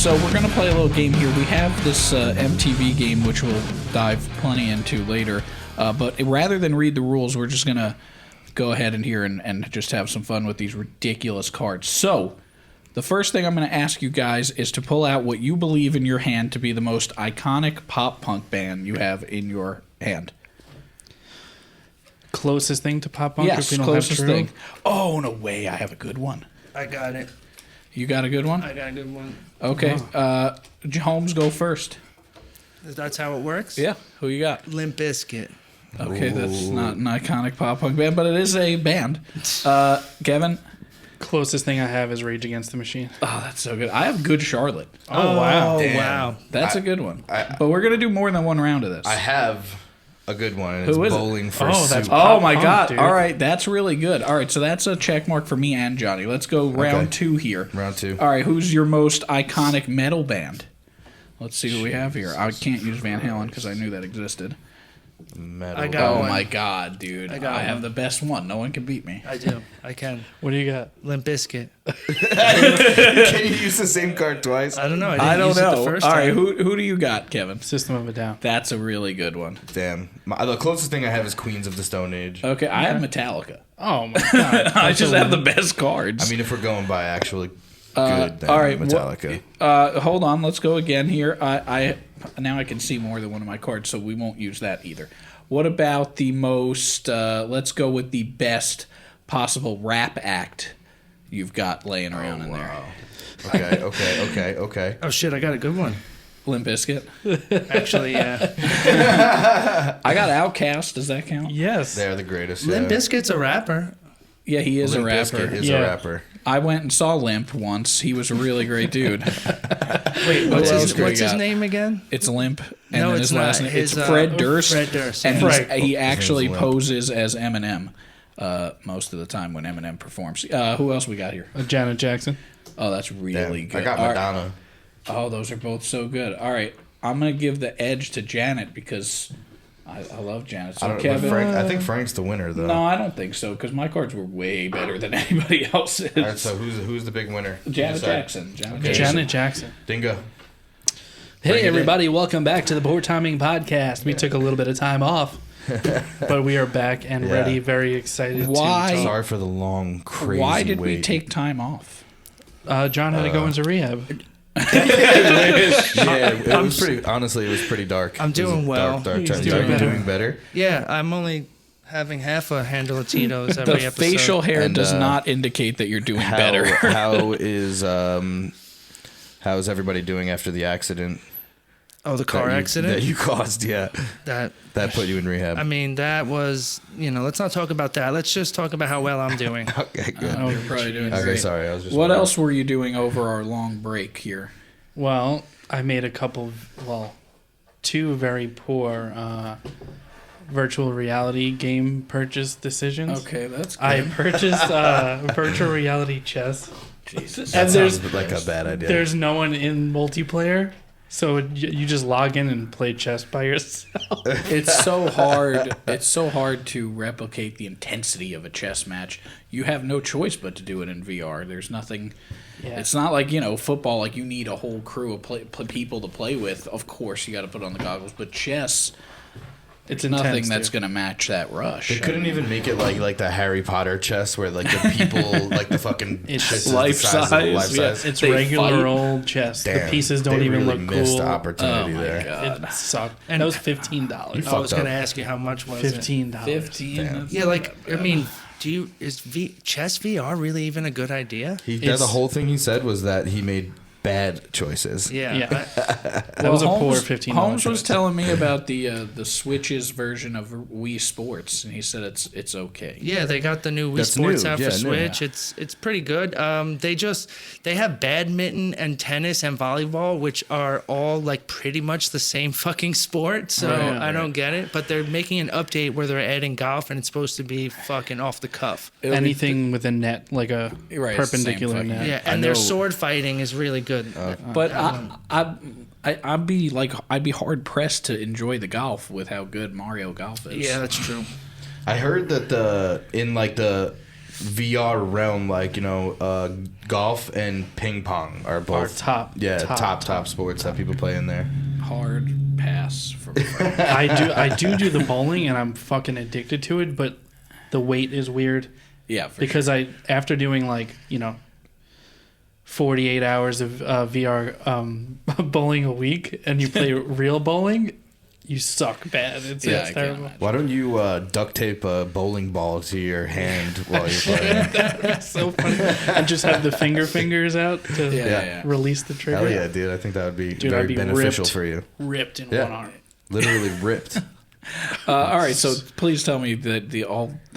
So we're going to play a little game here. We have this MTV game, which we'll dive plenty into later. But rather than read the rules, we're just going to go ahead and here and just have some fun with these ridiculous cards. So the first thing I'm going to ask you guys is to pull out what you believe in your hand to be the most iconic pop punk band you have in your hand. Closest thing to pop punk? Yes, if we don't closest have true? thing. Oh, no way. I have a good one. I got it. You got a good one? I got a good one. Okay. Holmes, go first. That's how it works? Yeah. Who you got? Limp Bizkit. Okay, that's not an iconic pop punk band, but it is a band. Kevin? Closest thing I have is Rage Against the Machine. Oh, that's so good. I have Good Charlotte. Oh, wow. Damn. Wow. That's a good one. But we're going to do more than one round of this. I have a good one, and Who it's is it? Bowling for Oh, Soup. that's Oh, my punk, God. dude. All right, that's really good. All right, so that's a check mark for me and Johnny. Let's go round two here. Round two. All right, who's your most iconic metal band? Let's see what we have here. I can't use Van Halen because I knew that existed. Metal. I got Oh, one. my God, dude. I have one. the best one. No one can beat me. I do. I can. What do you got? Limp Bizkit. Can you use the same card twice? I don't know. I don't use it know. the first All right, time. who do you got, Kevin? System of a Down. That's a really good one. Damn. The closest thing I have is Queens of the Stone Age. Okay, I have Metallica. Oh, my God. I just have the best cards. I mean, if we're going by actually good, then all right, Metallica. Hold on, let's go again here. I now I can see more than one of my cards, so we won't use that either. What about the most? Let's go with the best possible rap act you've got laying around in there. Okay. Oh, shit. I got a good one. Limp Bizkit. Actually, yeah. I got Outkast. Does that count? Yes. They're the greatest. Limp Bizkit's a rapper. Yeah, he is Limp a rapper. Bizkit is Yeah. a rapper. I went and saw Limp once. He was a really great dude. Wait, What what's else do we his got? name again? It's Limp, and No, then it's his last not. name. His, It's Fred Durst. Fred Durst, and yeah. he actually Limp. poses as Eminem most of the time when Eminem performs. Who else we got here? Janet Jackson. Oh, that's really Damn. good. I got All right. Madonna. Oh, those are both so good. All right, I'm gonna give the edge to Janet because I love Janet. So I don't Kevin, I think Frank's the winner, though. no, I don't think so because my cards were way better than anybody else's. All right, so who's the big winner? Janet Decide. Jackson. Janet Jackson. Dingo. Hey, everybody. Welcome back to the Poor Timing Podcast. We took a little bit of time off, but we are back and Yeah. ready, very excited Why? to talk. Sorry for the long, crazy Why did we wait. take time off? John had to go into rehab. Yeah, it was pretty. Honestly, it was pretty dark. I'm doing well. Dark He's time. doing Are you better. doing better? Yeah, I'm only having half a handle of Tito's The every episode. facial hair And, does not indicate that you're doing How, better. how's everybody doing after the accident? Oh, the car that accident? you caused? Yeah, That that put you in rehab. I mean, that was, let's not talk about that. Let's just talk about how well I'm doing. Okay, good. Oh, you're probably doing Okay, great. sorry. I was just. What wondering. else were you doing over our long break here? Well, I made two very poor virtual reality game purchase decisions. Okay, that's good. I purchased virtual reality chess. Jesus. That And there's sounds like a bad idea. there's no one in multiplayer, so you just log in and play chess by yourself. It's so hard. It's so hard to replicate the intensity of a chess match. You have no choice but to do it in VR. There's nothing. Yeah. It's not like football. Like you need a whole crew of people to play with. Of course, you got to put on the goggles. But chess, It's nothing intense, that's dude. going to match that rush. They couldn't even make it like the Harry Potter chess where like the people like the fucking It's shit's the life size of the size, life yeah. size. It's They regular fight. old chess. Damn, The pieces don't they even really look missed cool. the opportunity Oh my there. God. It sucked. And that was $15. I was fucked going to up. ask you how much was it? $15. 15. Damn. that's- Yeah, I mean, is chess VR really even a good idea? The whole thing he said was that he made bad choices. Yeah. Yeah. That was a poor $15. Holmes was choice. telling me about the Switch's version of Wii Sports, and he said it's okay. Yeah, they got the new Wii That's Sports new. out Yeah, for new. Switch. It's pretty good. They have badminton and tennis and volleyball, which are all like pretty much the same fucking sport. So Right, I don't get it. But they're making an update where they're adding golf, and it's supposed to be fucking off the cuff. It'll be- Anything with a net, like a Right, it's the same perpendicular fucking- net. Yeah, I and their know- sword fighting is really good. But I'd be hard pressed to enjoy the golf with how good Mario Golf is. Yeah, that's true. I heard that VR realm, like, golf and ping pong are both top sports that people play in there. Hard pass for me. I do the bowling, and I'm fucking addicted to it, but the weight is weird. Yeah, because sure. after doing 48 hours of VR bowling a week, and you play real bowling, you suck bad. It's terrible. Why don't you duct tape a bowling ball to your hand while you're playing? That'd be so funny. And just have the fingers out to release the trigger. Hell yeah, dude. I think that would be very beneficial for you. Ripped in one arm. Literally ripped. All right, so please tell me that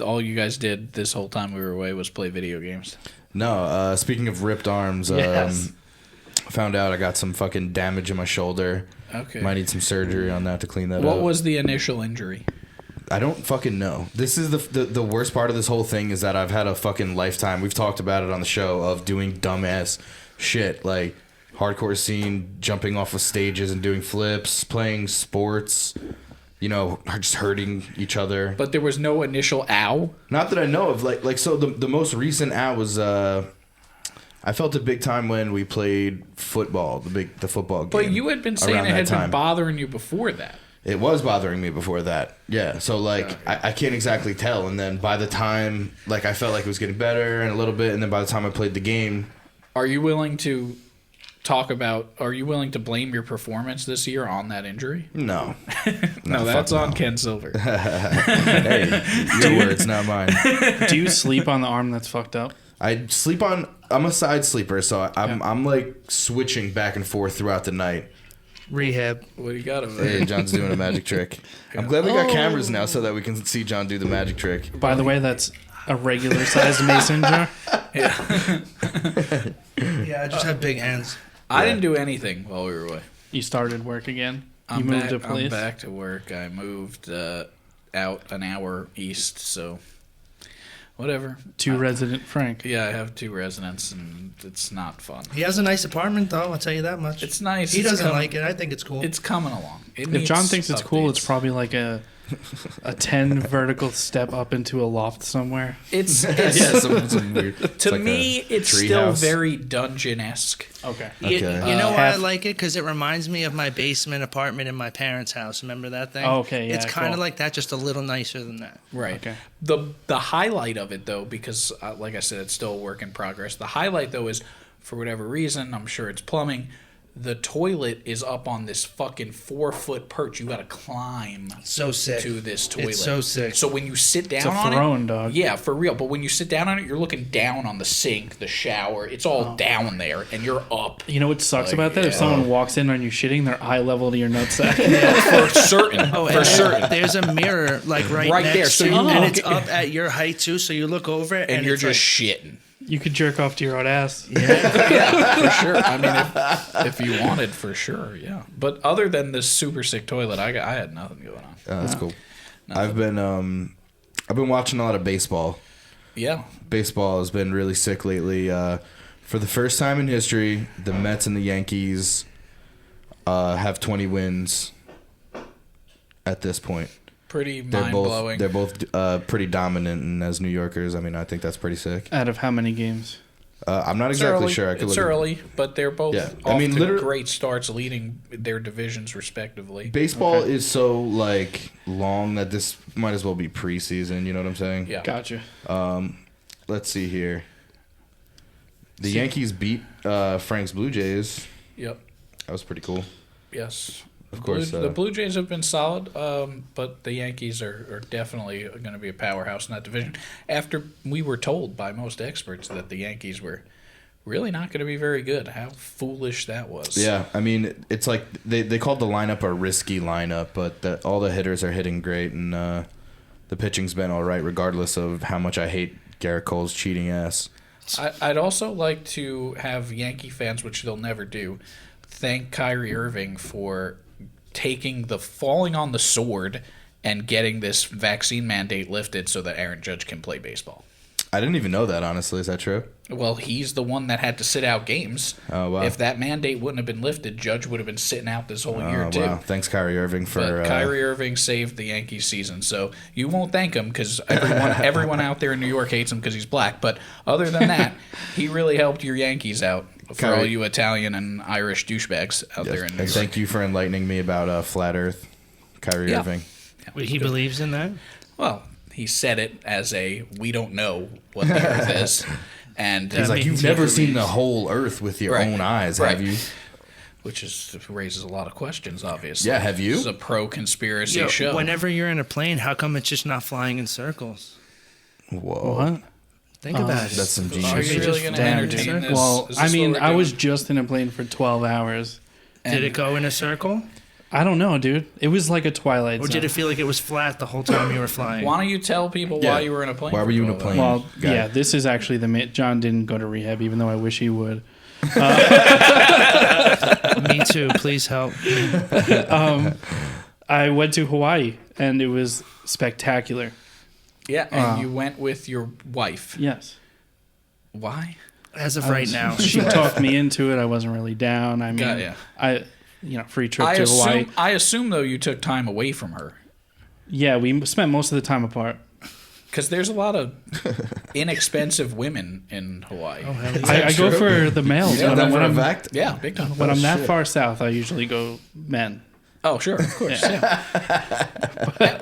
all you guys did this whole time we were away was play video games. No, speaking of ripped arms, found out I got some fucking damage in my shoulder. Okay. Might need some surgery on that to clean that up. What was the initial injury? I don't fucking know. This is the worst part of this whole thing is that I've had a fucking lifetime. We've talked about it on the show of doing dumbass shit like hardcore scene, jumping off of stages and doing flips, playing sports, just hurting each other. But there was no initial ow? Not that I know of. So the most recent ow was I felt it big time when we played football, the football game. But you had been saying it had been bothering you before that. It was bothering me before that. Yeah. So I can't exactly tell. And then by the time I felt like it was getting better and a little bit, and then by the time I played the game. Are you willing to blame your performance this year on that injury? No. No, that's on Ken Silver. Hey, your words, not mine. Do you sleep on the arm that's fucked up? I'm a side sleeper, so I'm switching back and forth throughout the night. Rehab. What do you got over there? Hey, John's doing a magic trick. I'm glad we got cameras now so that we can see John do the magic trick. By the way, that's a regular sized mason jar. Yeah. Yeah, I just have big hands. I didn't do anything while we were away. You started work again? I'm back to work. I moved out an hour east, so whatever. Resident Frank. Yeah, I have 2 residents, and it's not fun. He has a nice apartment, though. I'll tell you that much. It's nice. He doesn't like it. I think it's cool. It's coming along. If John thinks it's cool, it's probably like a 10 vertical step up into a loft somewhere. It's some weird. To me, it's still very dungeon-esque. Okay. You know why I like it? Because it reminds me of my basement apartment in my parents' house. Remember that thing? Oh, okay, yeah. It's kind of like that, just a little nicer than that. Right. Okay. The highlight of it, though, because like I said, it's still a work in progress. The highlight, though, is for whatever reason, I'm sure it's plumbing, the toilet is up on this fucking 4-foot perch. You got to climb so sick to this toilet. It's so sick. So when you sit down It's a on throne, it, dog. Yeah, for real. But when you sit down on it, you're looking down on the sink, the shower. It's all down there, and you're up. You know what sucks about that? If someone walks in on you shitting, they're eye level to your nutsack. For certain. For certain. There's a mirror right Next there, so and it's up at your height too. So you look over it, and you're just shitting. You could jerk off to your own ass. Yeah, for sure. I mean, if you wanted, for sure, yeah. But other than this super sick toilet, I had nothing going on. That's cool. Nothing. I've been watching a lot of baseball. Yeah. Baseball has been really sick lately. For the first time in history, the Mets and the Yankees have 20 wins at this point. Pretty mind-blowing. They're both pretty dominant, and as New Yorkers, I mean, I think that's pretty sick. Out of how many games? I'm not exactly sure. It's early, but they're both off to great starts, leading their divisions respectively. Baseball is so long that this might as well be preseason. You know what I'm saying? Yeah. Gotcha. Let's see here. The Yankees beat Frank's Blue Jays. Yep. That was pretty cool. Yes. Of course. The Blue Jays have been solid, but the Yankees are definitely going to be a powerhouse in that division. After we were told by most experts that the Yankees were really not going to be very good. How foolish that was. Yeah, I mean, it's like they called the lineup a risky lineup, but all the hitters are hitting great, and the pitching's been all right, regardless of how much I hate Garrett Cole's cheating ass. I'd also like to have Yankee fans, which they'll never do, thank Kyrie Irving for falling on the sword and getting this vaccine mandate lifted so that Aaron Judge can play baseball. I didn't even know that, honestly. Is that true? Well, he's the one that had to sit out games. Oh, wow. If that mandate wouldn't have been lifted, Judge would have been sitting out this whole year, too. Wow. Thanks, Kyrie Irving, for... But Kyrie Irving saved the Yankees season, so you won't thank him because everyone out there in New York hates him because he's black. But other than that, he really helped your Yankees out for all you Italian and Irish douchebags out there in New York. And thank you for enlightening me about Flat Earth, Kyrie Irving. Wait, he believes in that? Well, he said it as we don't know what the Earth is. And he's like, you've never seen the whole Earth with your own eyes, have you? Which raises a lot of questions, obviously. Yeah, have you? This is a pro-conspiracy show. Whenever you're in a plane, how come it's just not flying in circles? Whoa. What? Think about it. That's some genius. Are you really going to entertain this? Well, Is this I mean, what we're I was doing? just in a plane for 12 hours. Did it go in a circle? I don't know, dude. It was like a Twilight Or Zone. did it feel like it was flat the whole time you were flying? Why don't you tell people why you were in a plane? Why were you in a plane? Well, yeah, this is actually John didn't go to rehab, even though I wish he would. Me too. Please help. I went to Hawaii, and it was spectacular. Yeah, and you went with your wife. Yes. Why? As of right now. She talked me into it. I wasn't really down. I mean, free trip to Hawaii. I assume, though, you took time away from her. Yeah, we spent most of the time apart. Because there's a lot of inexpensive women in Hawaii. Oh, hell yeah. I go for the males. Yeah, when I'm Yeah, big time. when I'm that far south, I usually go men. Oh, sure, of course. Yeah.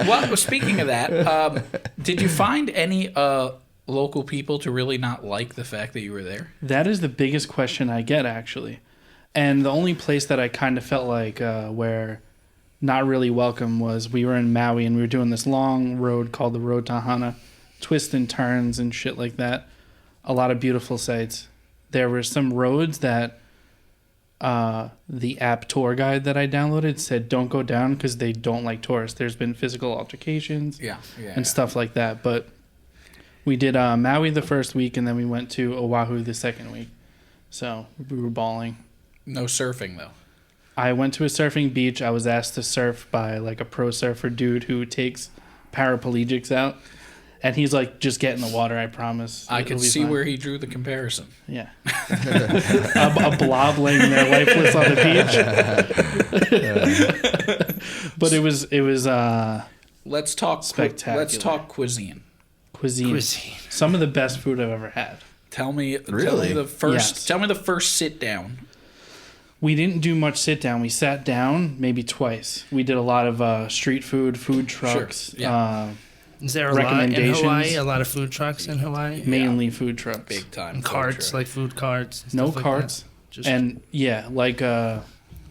Well, speaking of that, did you find any local people to really not like the fact that you were there? That is the biggest question I get, actually. And the only place that I kind of felt like where not really welcome was we were in Maui and we were doing this long road called the Road to Hana, twists and turns and shit like that. A lot of beautiful sights. There were some roads that the app tour guide that I downloaded said don't go down because they don't like tourists. There's been physical altercations and stuff like that. But we did Maui the first week and then we went to Oahu the second week. So we were balling. No surfing, though. I went to a surfing beach. I was asked to surf by like a pro surfer dude who takes paraplegics out. And he's like, just get in the water, I promise. I can see where he drew the comparison. Yeah. a blob laying there lifeless on the beach. But it was let's talk spectacular. Let's talk cuisine. Cuisine. Some of the best food I've ever had. Tell me the first sit down. We didn't do much sit down. We sat down maybe twice. We did a lot of street food trucks. Sure. Yeah. Is there a lot in Hawaii? A lot of food trucks in Hawaii? Mainly food trucks. Big time. And carts, like food carts. No carts. And a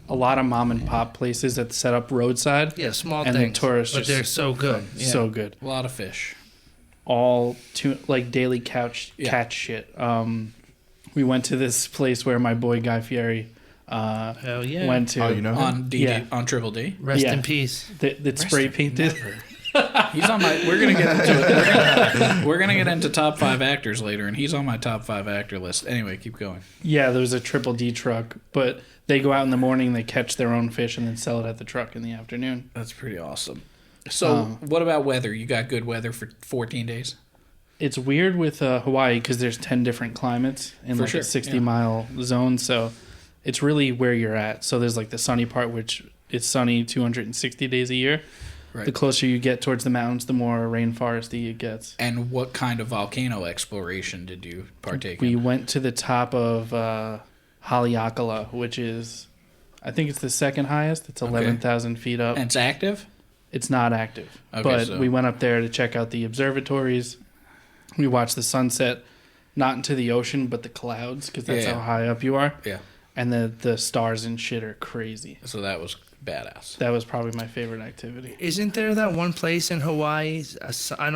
lot of mom and pop places that set up roadside. Yeah, small and things. The tourists but they're so good. Yeah. So good. A lot of fish. All daily catch shit. We went to this place where my boy Guy Fieri hell yeah. went to. Oh, you know him? On Triple D. Rest in peace. That spray painted. He's on my. We're gonna get into it. We're gonna get into top 5 actors later, and he's on my top 5 actor list. Anyway, keep going. Yeah, there was a Triple D truck, but they go out in the morning, they catch their own fish, and then sell it at the truck in the afternoon. That's pretty awesome. So, what about weather? You got good weather for 14 days? It's weird with Hawaii because there's 10 different climates in a 60-mile zone, so it's really where you're at. So there's like the sunny part, which it's sunny 260 days a year. Right. The closer you get towards the mountains, the more rainforesty it gets. And what kind of volcano exploration did you partake in? We went to the top of Haleakala, which is, I think it's the second highest. It's 11,000 feet up. And it's active? It's not active. Okay, but we went up there to check out the observatories. We watched the sunset, not into the ocean, but the clouds, because that's how high up you are. Yeah. And the stars and shit are crazy. So that was badass. That was probably my favorite activity. Isn't there that one place in Hawaii? I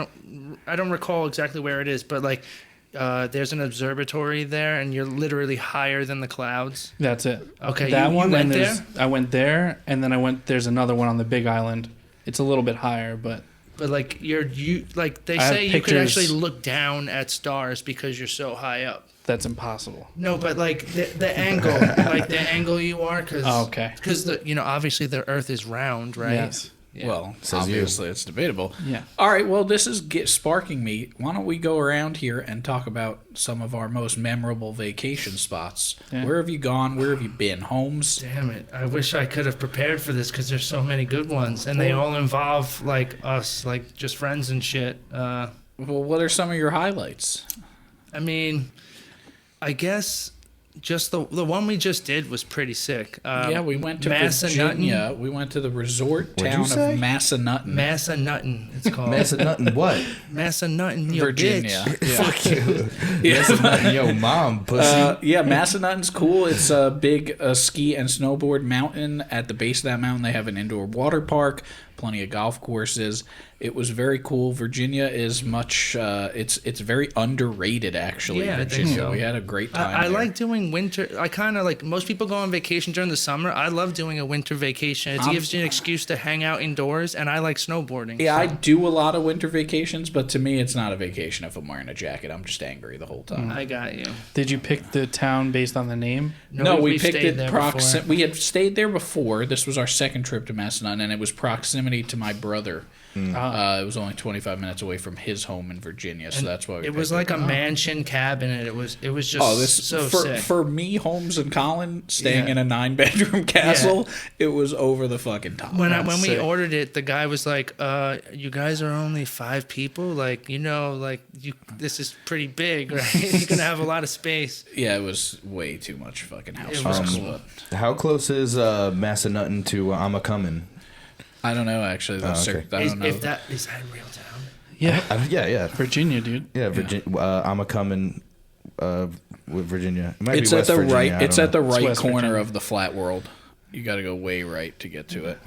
don't recall exactly where it is, but like there's an observatory there, and you're literally higher than the clouds. That's it. Okay, that you one. went and there? I went there, and then there's another one on the Big Island. It's a little bit higher, but like they I say you have could actually pictures. look down at stars because you're so high up. That's impossible. No, but like the angle, like the angle you are, because okay. Because obviously the Earth is round, right? Yes. Well, Says you. obviously it's debatable. Yeah. All right. Well, this is sparking me. Why don't we go around here and talk about some of our most memorable vacation spots? Yeah. Where have you gone? Where have you been? Holmes? Damn it! I wish I could have prepared for this because there's so many good ones, and they all involve like us, like just friends and shit. Well, what are some of your highlights? I mean, I guess just the one we just did was pretty sick. Yeah, we went to Massanutten. Virginia. We went to the resort What'd you town say? of Massanutten. Massanutten, it's called. Massanutten what? Massanutten, you Virginia. bitch. Yeah. Fuck you. Massanutten, yo, mom, pussy. Yeah, Massanutten's cool. It's a big ski and snowboard mountain. At the base of that mountain, they have an indoor water park, plenty of golf courses. It was very cool. Virginia is much. It's very underrated, actually. Yeah, I think Virginia. so. We had a great time. I there. like doing winter. I kind of like most people go on vacation during the summer. I love doing a winter vacation. It gives you an excuse to hang out indoors, and I like snowboarding. Yeah, so. I do a lot of winter vacations, but to me, it's not a vacation if I'm wearing a jacket. I'm just angry the whole time. I got you. Did you pick the town based on the name? No, we we've picked stayed it there proximity. We had stayed there before. This was our second trip to Massanutten, and it was proximity to my brother. It was only 25 minutes away from his home in Virginia, so that's why we It was picked like a mansion cabin, and it was just Oh, this so for sick. for me, Holmes and Colin staying Yeah. in a 9-bedroom castle. It was over the fucking top. when we sick. ordered it, the guy was like, "You guys are only 5 people. Like, this is pretty big, right? You're gonna have a lot of space." Yeah, it was way too much fucking house. It was rules, cool. but How close is Massanutten to I'm a Comin'? I don't know actually. That's okay. I don't know. Is that real town? Yeah. Yeah. Virginia, dude. Yeah, Virginia. I'm a Comin' with Virginia. It might It's be at West the Virginia, right. I It's don't at the know. right West corner Virginia. of the flat world. You got to go way right to get to it.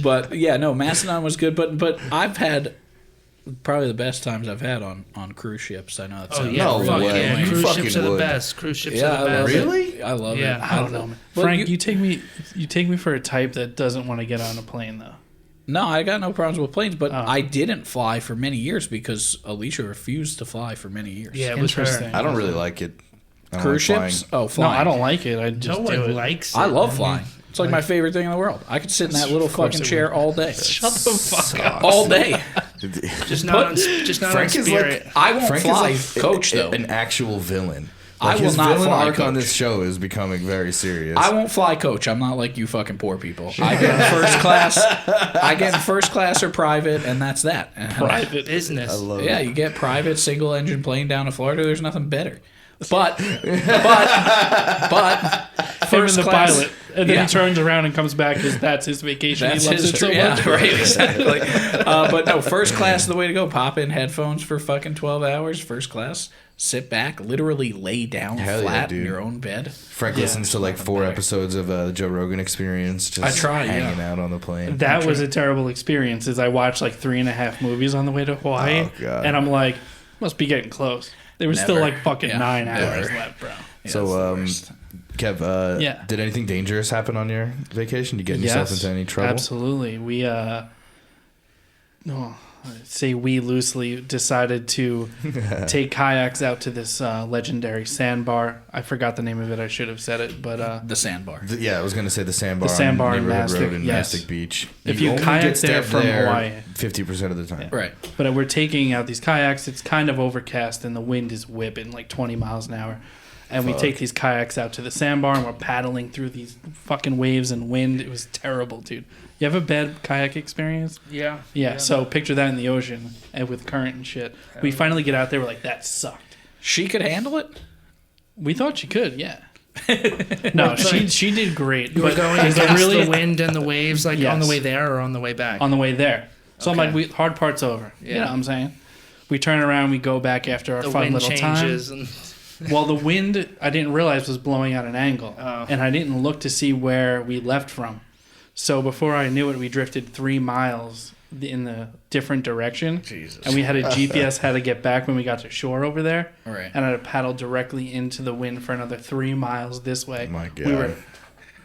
But yeah, no, Macedon was good. But I've had probably the best times I've had on cruise ships. I know that Oh sounds yeah, No fuck way. yeah. You Cruise fucking ships are the would. best. Cruise ships Yeah, are the I love best. it. Really? I love Yeah. it. I don't know, man. Well, Frank, you take me for a type that doesn't want to get on a plane though. No, I got no problems with planes, but Oh. I didn't fly for many years because Alicia refused to fly for many years. Yeah, it was Interesting. her. I don't really like it. I don't Cruise like flying. ships? Oh, No, flying. I don't like it. I just No do one it. likes it. I love mean, flying. It's like my favorite thing in the world. I could sit in that little Of course fucking it chair would. all day. Shut the fuck up. All day. Just not on Frank is Spirit. like I won't Frank fly is like coach, though. an actual villain. I Like, will his not villain fly arc on coach. this show is becoming very serious. I won't fly coach. I'm not like you fucking poor people. I get in first class. I get in first class or private, and that's that. Private. business. I love Yeah, it. you get private single engine plane down to Florida. There's nothing better. But Him first and the class, pilot, and then yeah. he turns around and comes back because that's his vacation. That's he loves his it so yeah, much. right, exactly. But no, first class is the way to go. Pop in headphones for fucking 12 hours. First class, sit back, literally lay down Hell yeah, flat in dude. your own bed. Frank listens to like 4 episodes of the Joe Rogan Experience. Just I try, hanging yeah. out on the plane. That was a terrible experience. Is I watched like 3.5 movies on the way to Hawaii, Oh, God. and I'm like, must be getting close. There was still Never. like fucking Yeah, 9 never. hours left, bro. Yeah, that's So, the worst. Kev, Yeah. did anything dangerous happen on your vacation? Did you get yourself into any trouble? Absolutely. We say we loosely decided to take kayaks out to this legendary sandbar. I forgot the name of it. I should have said it, but The sandbar. Yeah, I was going to say the sandbar. The sandbar on in Neighborhood Mastic, Road in yes. Mastic Beach. If you only kayak get there stepped from Hawaii. 50% of the time. Right. but we're taking out these kayaks. It's kind of overcast and the wind is whipping like 20 miles an hour. And we Fuck. take these kayaks out to the sandbar and we're paddling through these fucking waves and wind. It was terrible, dude. You have a bad kayak experience? Yeah. Yeah, so picture that in the ocean and with current and shit. We finally get out there, we're like, that sucked. She could handle it? We thought she could, yeah. No, she did great. You were but going there's against a really the wind and the waves, like Yes. on the way there or on the way back. on the way there. So I'm Okay. like, hard part's over. You know Yeah. what I'm saying? We turn around, we go back after our the fun wind little changes time. and Well, the wind I didn't realize was blowing at an angle, Oh. and I didn't look to see where we left from. So before I knew it, we drifted 3 miles in the different direction. Jesus. And we had a GPS how to get back when we got to shore over there. Right. And I had to paddle directly into the wind for another 3 miles this way. My God. We were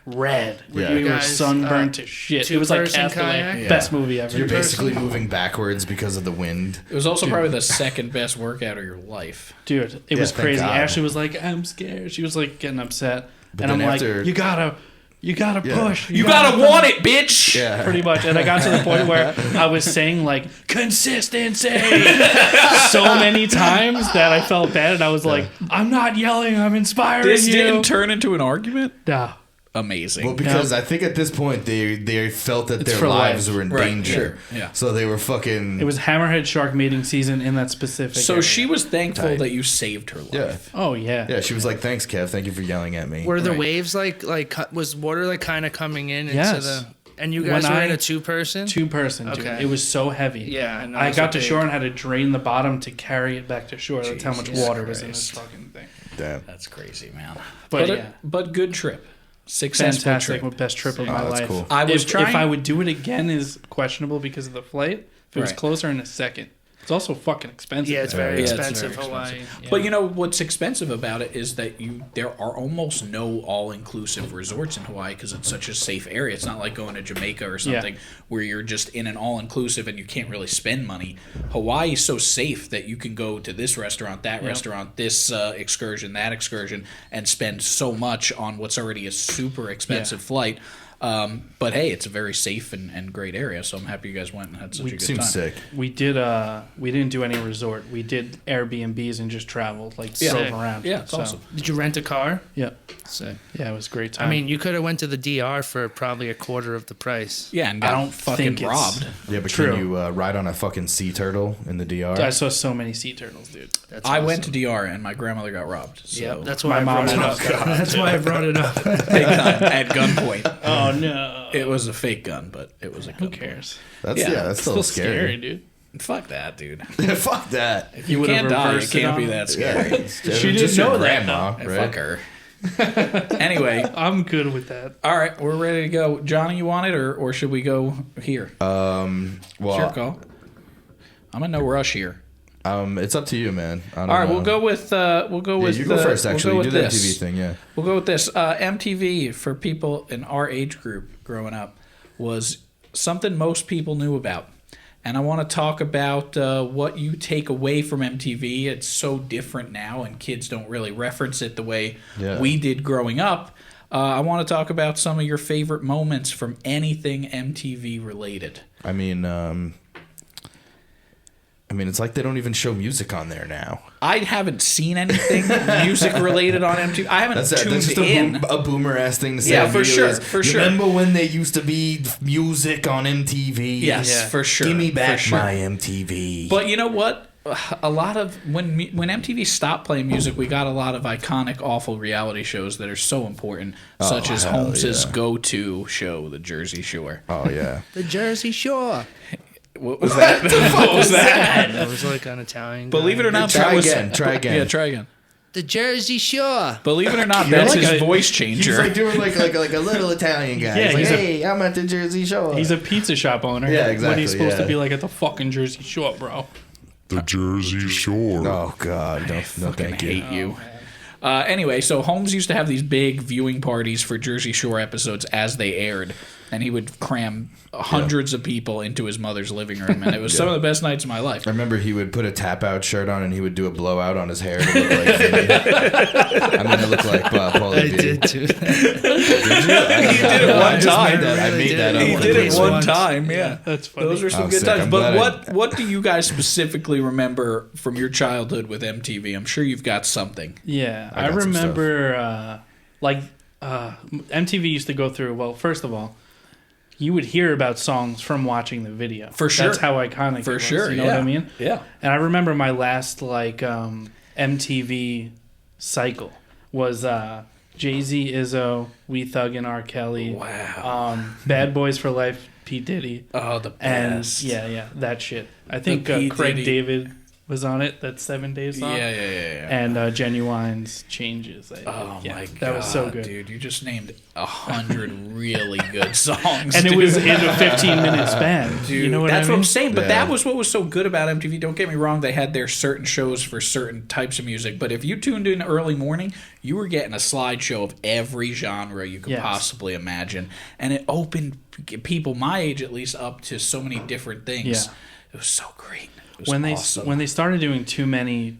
red. Yeah. We were Guys, sunburned to shit. It was like two-person Castaway. kayak? Yeah. Best movie ever. You're basically moving backwards because of the wind. It was also probably the second best workout of your life. Dude, it Yeah, was thank crazy. God. Ashley was like, I'm scared. She was like getting upset. But and I'm then like, after- you gotta You gotta push. You gotta want it, bitch. Yeah. Pretty much. And I got to the point where I was saying like consistency so many times that I felt bad, and I was like, I'm not yelling, I'm inspiring This you. didn't turn into an argument. Nah. Amazing. Well, because I think at this point they felt that It's their for lives life. were in Right, danger. sure, yeah. So they were fucking. It was hammerhead shark mating season in that specific So area. she was thankful Tight. that you saved her life. Yeah. Oh yeah. Yeah, she was like, "Thanks, Kev. Thank you for yelling at me." Were the Right. waves like was water like kind of coming in into Yes. the? And you guys When were in I- a 2-person. 2-person, dude. Okay. It was so heavy. Yeah, I know. I it's got a to big- shore and had to drain the bottom to carry it back to shore. That's how much Jesus water was in this Christ. fucking thing. Damn. That's crazy, man. But But, yeah. but good trip. Successful Fantastic. trip. Best trip of Oh, my that's life. cool. I was if trying. I would do it again is questionable because of the flight. If it was Right. closer in a second. It's also fucking expensive. Yeah, it's there. very Yeah, it's expensive. very Hawaii. expensive. Yeah. But you know what's expensive about it is that there are almost no all-inclusive resorts in Hawaii because it's such a safe area. It's not like going to Jamaica or something where you're just in an all-inclusive and you can't really spend money. Hawaii is so safe that you can go to this restaurant, that restaurant, this excursion, that excursion, and spend so much on what's already a super expensive flight. But hey, it's a very safe and great area, so I'm happy you guys went and had such a good time. Seems sick. We did. We didn't do any resort. We did Airbnbs and just traveled, like Yeah. drove around. Yeah, it's So, awesome. Did you rent a car? Yeah, Sick. yeah, it was a great time. I mean, you could have went to the DR for probably a quarter of the price. Yeah, and I got don't fucking think it's- robbed. Yeah, but True. can you ride on a fucking sea turtle in the DR? I saw so many sea turtles, dude. That's I awesome. went to DR and my grandmother got robbed. So Yep, that's My why I mom brought it almost up. That's why I brought it up. big time at gunpoint. Oh no. It was a fake gun, but it was a gun. Who cares? That's Yeah, that's still, scary. dude. Fuck that, dude. Fuck that. If you would've can't die, it reversed it can't on be him? that scary. She didn't Just your know that, grandma, Hey, right? fuck her. Anyway, I'm good with that. all right, we're ready to go. Johnny, you want it, or should we go here? Well, Sure, call. I'm in no rush here. it's up to you, man. I don't All right, know. we'll go with Yeah, you go first. Actually, we'll you go do with the this. MTV thing. Yeah. We'll go with this. MTV for people in our age group growing up was something most people knew about. And I want to talk about what you take away from MTV. It's so different now, and kids don't really reference it the way we did growing up. I want to talk about some of your favorite moments from anything MTV related. I mean, it's like they don't even show music on there now. I haven't seen anything music related on MTV. I haven't That's tuned just in. a boomer ass thing to say. Yeah, for immediately sure, is, for sure. Remember when there used to be music on MTV? Yes, Yeah. for sure. Give me for back sure. my MTV. But you know what? A lot of when MTV stopped playing music, we got a lot of iconic, awful reality shows that are so important, such as hell Holmes's yeah. go-to show, The Jersey Shore. Oh yeah. The Jersey Shore. What was that? What was that? That was like an Italian. Believe it or not, Try that was again, try again. Yeah, try again. The Jersey Shore. Believe it or not, that's like his a- voice He's changer. like doing like a little Italian guy. Yeah, he's like, he's a- hey, I'm at the Jersey Shore. He's a pizza shop owner. Yeah, What exactly, he's supposed to yeah. be like at the fucking Jersey Shore, bro. The Jersey Shore. Oh God, no, thank you. hate you. Anyway, so Holmes used to have these big viewing parties for Jersey Shore episodes as they aired, and he would cram hundreds of people into his mother's living room, and it was some of the best nights of my life. I remember he would put a tap out shirt on and he would do a blowout on his hair to look like Vinny. I mean, it looked like Paulie I D. did too. Did you? He did it one time. I made that up. He One did it piece one once. time, yeah. That's funny. Those were some Oh, good sick. times. I'm But glad what do you guys specifically remember from your childhood with MTV? I'm sure you've got something. Yeah, I I got some remember MTV used to go through. Well, first of all, you would hear about songs from watching the video. For sure. That's how iconic. For it was, sure, you know yeah. what I mean. Yeah. And I remember my last MTV cycle was Jay-Z, Izzo, We Thug and R. Kelly. Wow. Bad Boys for Life, P. Diddy. Oh, the And best. yeah, that shit. I think P. Craig Diddy. David was on it. That 7 Days song. Yeah. And Genuine's Changes. Oh Yeah, my god, that was so good. dude! You just named 100 really good songs, And it dude. was in a 15-minute span. Dude, You know what that's I mean? what I'm saying. But Yeah. that was what was so good about MTV. Don't get me wrong; they had their certain shows for certain types of music. But if you tuned in early morning, you were getting a slideshow of every genre you could Yes. possibly imagine, and it opened people my age, at least, up to so many different things. Yeah. It was so great. It was When awesome. they started doing too many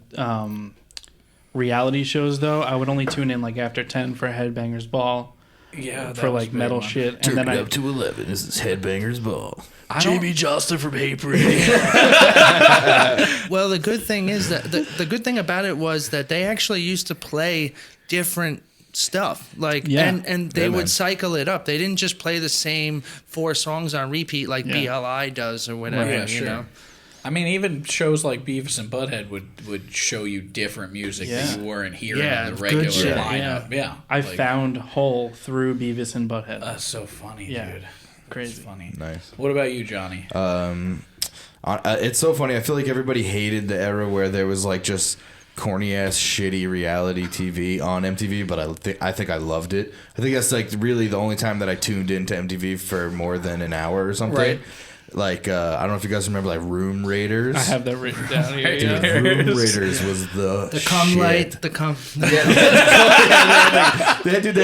reality shows, though, I would only tune in like after 10 for Headbangers Ball. Yeah, for like metal shit. And then I to 11. This is Headbanger's Ball. Jamie Johnson from Hatebreed. Well, the good thing is that the good thing about it was that they actually used to play different stuff, like and they would cycle it up. They didn't just play the same 4 songs on repeat like BLI does or whatever. Right, you sure. know. I mean, even shows like Beavis and Butthead would show you different music that you weren't hearing in the regular good shit, lineup. Yeah, I found Hole through Beavis and Butthead. That's so funny, dude. Crazy. That's funny. Nice. What about you, Johnny? It's so funny. I feel like everybody hated the era where there was like just corny ass shitty reality TV on MTV, but I think I loved it. I think that's like really the only time that I tuned into MTV for more than an hour or something. Right. Like I don't know if you guys remember like Room Raiders. I have that written down here. Dude, Room Raiders was the Come shit. light, the come. They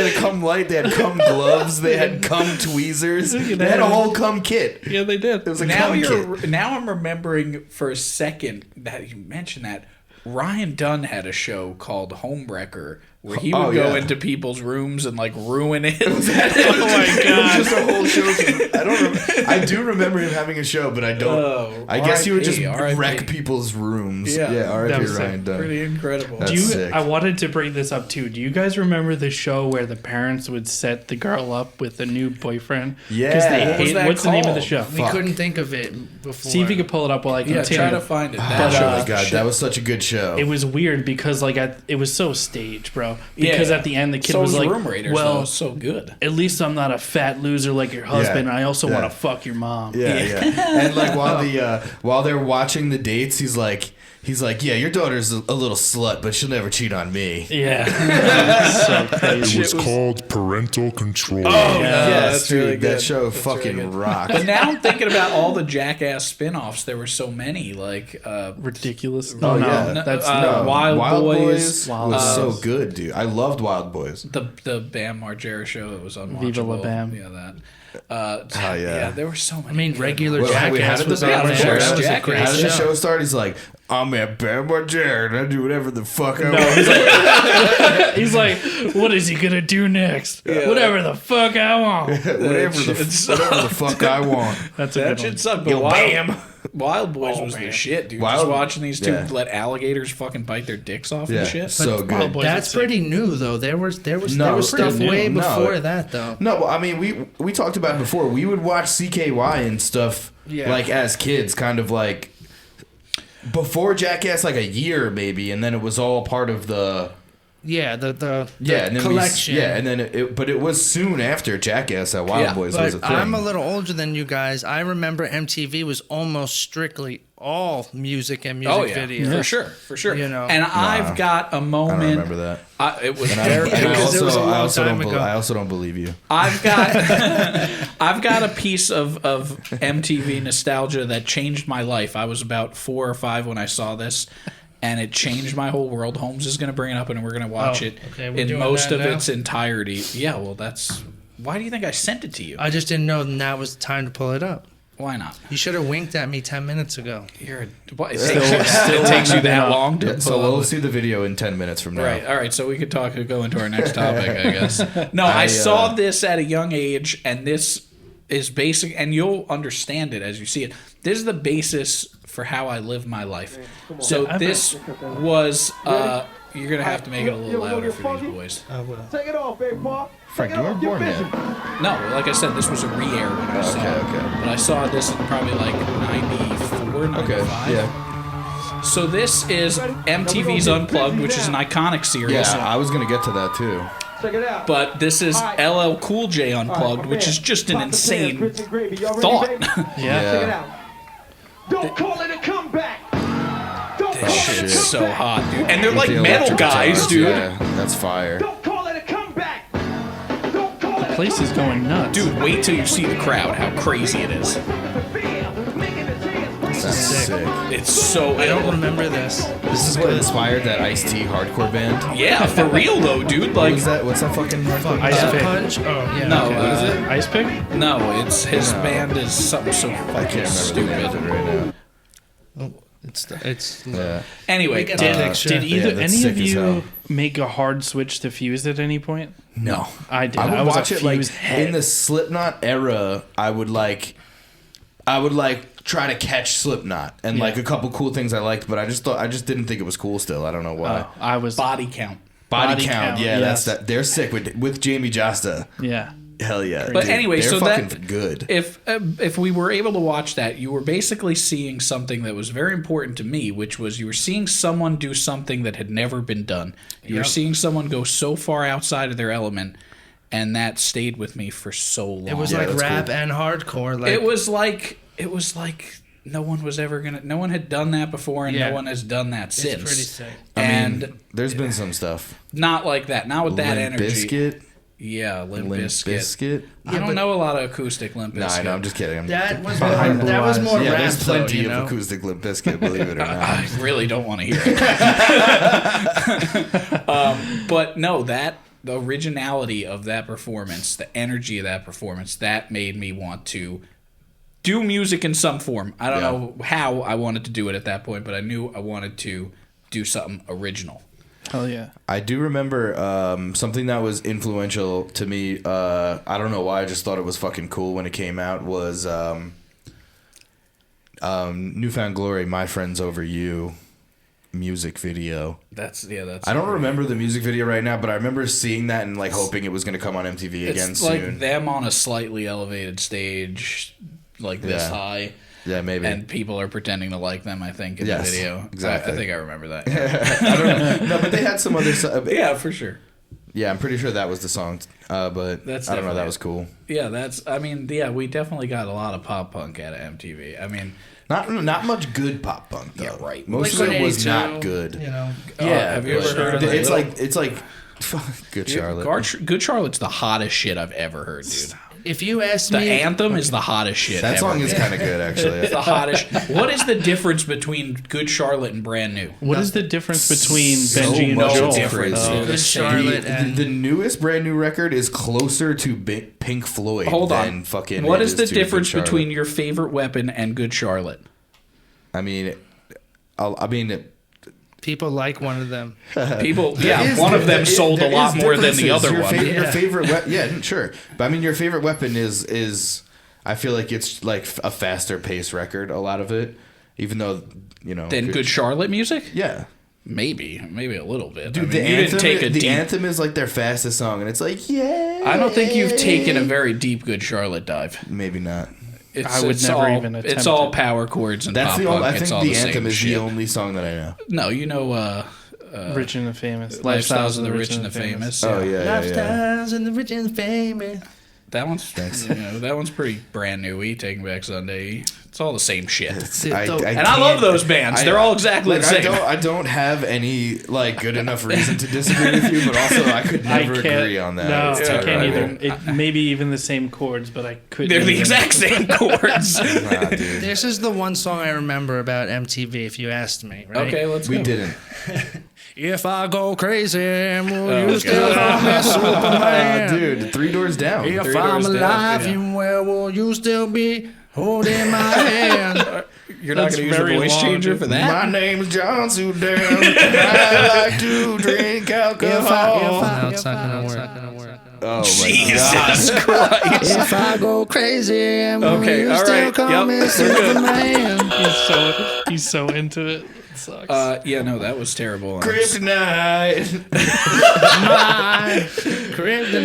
had cum light, they had cum gloves, they had cum tweezers, they had a whole cum kit. Yeah, they did. It was a now cum kit. now I'm remembering for a second that you mentioned that Ryan Dunn had a show called Homewrecker where he would go into people's rooms and like ruin it. Oh my It god. was just a whole show. I do remember him having a show, but I don't. I guess he would just R.I.P. wreck people's rooms. Yeah. R.I.P. That was Ryan Dunn. Pretty incredible. That's Do you, sick. I wanted to bring this up too. Do you guys remember the show where the parents would set the girl up with a new boyfriend? Yeah. They What was hate, that what's the name of the called? show? We couldn't think of it before. See if you could pull it up while I Yeah, continue. try to find it. Oh That my god, that was such a good show. It was weird because like it was so staged, bro. Because at the end the kid so was like, Room Raiders, "Well, though. So good." at least I'm not a fat loser like your husband. I also Yeah. want to fuck your mom." Yeah. And like while they're watching the dates, he's like, yeah, your daughter's a little slut, but she'll never cheat on me. Yeah. So crazy. It was called Parental Control. Yes, that's dude, really that good. show That's fucking really good. rocked. But now I'm thinking about all the Jackass spin-offs. There were so many, like Ridiculous. Oh, Oh, no, yeah. that's No. Wild Boys. Wild was so Boys. good, dude. I loved Wild Boys. the Bam Margera show that was unwatchable. Viva la Bam. Yeah, that. yeah. there were so many. I mean, good regular ones. Well, wait, how Jackass did was the on Bam there. Margera- That was a Jackass. great How did the show. show start? He's like, I'm at Bam Margera and I do whatever the fuck I No, want. he's like, what is he gonna do next? Whatever the fuck I want. whatever the fuck I want. That's a That good shit one. sucked. But Yo, Bam. Wild Boys was the shit, dude. Wild- Just watching these two yeah. let alligators fucking bite their dicks off Yeah, and shit. so Wild good. Boys That's is sick. pretty new though. There was No, stuff pretty new. way No. before that though. No, well, I mean, we talked about it before. We would watch CKY and stuff like as kids, kind of like before Jackass, like a year maybe, and then it was all part of the The and then collection. and then but it was soon after Jackass that Wild Yeah, Boys was a But thing. I'm a little older than you guys. I remember MTV was almost strictly all music and music videos. for sure. You know. And I've got a I moment. don't remember that. It was And very. I Because it was a long time ago. I also don't believe you. I've got a piece of MTV nostalgia that changed my life. I was about 4 or 5 when I saw this, and it changed my whole world. Holmes is going to bring it up, and we're going to watch it okay, we're in doing most that of now? its entirety. Yeah, well, that's why do you think I sent it to you? I just didn't know now was the time to pull it up. Why not? You should have winked at me 10 minutes ago. It takes you that long to. So we'll see the video in 10 minutes from now. Right. All right. So we could go into our next topic, I guess. No, I saw this at a young age, and this is basic, and you'll understand it as you see it. This is the basis for how I live my life. So this was. You're gonna have to make it a little louder for these boys. Take it off, big boy. Frank, you weren't born yet. No, like I said, this was a re-air when I saw it. Okay. But I saw this in probably like 94, 95. Okay, yeah. So this is MTV's Unplugged, which is an iconic series. Yeah, I was going to get to that too. Check it out. But this is LL Cool J Unplugged, which is just an insane thought. Check it out. Don't call it a comeback. Don't This call it shit's a so comeback. hot, dude. And they're With like the metal electric guys, guitars, dude. Yeah, that's fire. Don't call it a comeback. Don't call it a Place is going nuts. Dude, wait till you see the crowd, how crazy it is. That's sick. It's so... I don't remember this. This is what inspired that Ice-T hardcore band. Yeah, for real, though, dude. What Like, was that? What's that fucking hardcore Ice band? Pick. Punch? Oh, yeah. no, okay. what is it? Ice Pick? No, it's his band is something so I fucking can't remember the name of stupid. it right now. It's Yeah. Anyway, We got a picture. Did either that's any sick of as you hell. make a hard switch to Fused at any point? No, I did. I would was watch a it like Fused head. in the Slipknot era. I would like try to catch Slipknot and like Yeah. a couple cool things I liked, but I just didn't think it was cool. Still, I don't know why. I was Body count. Body count, yeah, yes. that's that. They're sick with Jamie Josta. yeah. Hell yeah. But dude, anyway, they're so fucking that good. If we were able to watch that, you were basically seeing something that was very important to me, which was you were seeing someone do something that had never been done. You were seeing someone go so far outside of their element, and that stayed with me for so long. It was Yeah, like that's rap cool. and hardcore. Like it was like no one was ever gonna. No one had done that before, and Yeah. no one has done that since. it's pretty sick. And There's been some stuff. not like that. Not with that Limp energy. Bizkit. Yeah, Limp Limp Bizkit. Bizkit. I don't know a lot of acoustic Limp No, Bizkit. I know. I'm just kidding. That was Behind more, Blue that was Eyes. more Yeah, rap there's though, plenty you know? of acoustic Limp Bizkit, believe it or not. I really don't want to hear it. But no, the originality of that performance, the energy of that performance, that made me want to do music in some form. I don't know how I wanted to do it at that point, but I knew I wanted to do something original. Hell yeah. I do remember something that was influential to me. I don't know why. I just thought it was fucking cool when it came out. Was Newfound Glory, My Friends Over You music video. That's. I don't remember the music video right now, but I remember seeing that and like hoping it was going to come on MTV again It's soon. like them on a slightly elevated stage, like this Yeah. high. Yeah, maybe. And people are pretending to like them, I think, in Yes, the video. exactly. I think I remember that. I don't know. No, but they had some other. Yeah, for sure. Yeah, I'm pretty sure that was the song. But That's I don't know. That definitely- was cool. Yeah, we definitely got a lot of pop punk out of MTV. I mean, Not much good pop punk though. Yeah, right. Most of it was Blink-182, not good. You know, have you ever heard of It's that? like Good Charlotte. Good Charlotte's the hottest shit I've ever heard, dude. if you ask The me, anthem is the hottest shit That ever. song is kind of good actually. It's the hottest. What is the difference between Good Charlotte and Brand New? What is the difference between So Benji and much Joel? difference, Oh. dude. Good Charlotte and The newest brand new record is closer to Pink Floyd Hold than on. fucking. What it is the to Good difference Charlotte. between Your Favorite Weapon and Good Charlotte? I mean, people like one of them. People, one of them sold a lot more than the other one. Your favorite weapon, sure. But I mean, Your Favorite Weapon is. I feel like it's like a faster paced record. A lot of it, even though Than Good Charlotte music? Yeah. Maybe a little bit. Dude, I mean, the you anthem, didn't take a the deep. anthem is like their fastest song, and it's like, yeah. I don't think you've taken a very deep Good Charlotte dive. Maybe not. It's, I would it's never all, even It's attempt all it. power chords and That's pop the punk. only. I It's think all the same anthem is shit. the only song that I know. No, you know Rich and the Famous. Lifestyles of the Rich and the Famous. Oh yeah. Lifestyles and the rich and famous. That one's that one's pretty brand new-y, Taking Back Sunday. It's all the same shit. And I love those bands. They're all exactly the same. I don't have any like good enough reason to disagree with you, but also I could never agree on that. No, It's I can't terrible. either. It maybe even the same chords, but I couldn't. They're the even- exact same chords. Nah, dude. This is the one song I remember about MTV. If you asked me, right? Okay, let's We go. didn't. If I go crazy, will Oh, you still call me Superman? Dude, Three Doors Down. If Three I'm Doors Down, alive, yeah. and where will you still be holding my hand? You're not That's going to use a very voice long, changer dude. for that? My name's John Sudan. I like to drink alcohol. No, it's not gonna work. Oh my Jesus Christ. If I go crazy, and will Okay, you all still right, call yep, me we're good. Superman? He's so into it. It sucks. Yeah, no, that was terrible. Kryptonite.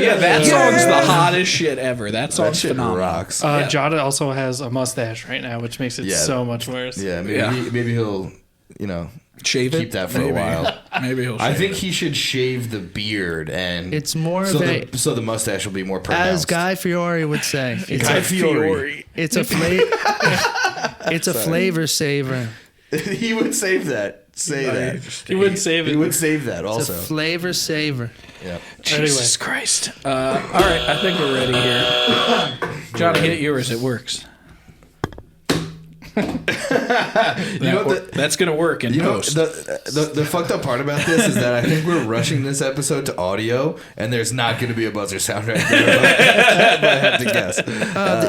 Yeah, that song's the hottest shit ever. That That song's shit phenomenal. rocks. Jada also has a mustache right now, which makes it Yeah. so much worse. Yeah, maybe Yeah. maybe he'll Shave keep it? that for Maybe. a while. Maybe he'll shave I think it. he should shave the beard and It's more so of a, the mustache will be more as pronounced. Guy Fieri would say, it's Guy a Fieri. it's a it's a flavor saver. He would save that. Say that. He would save He it. would save that It's a also. flavor saver. Yeah. Jesus Christ. All right, I think we're ready here. Johnny, hit yours. It works. That's gonna work in You know, post. the fucked up part about this is that I think we're rushing this episode to audio, and there's not going to be a buzzer sound right there. If I had to guess.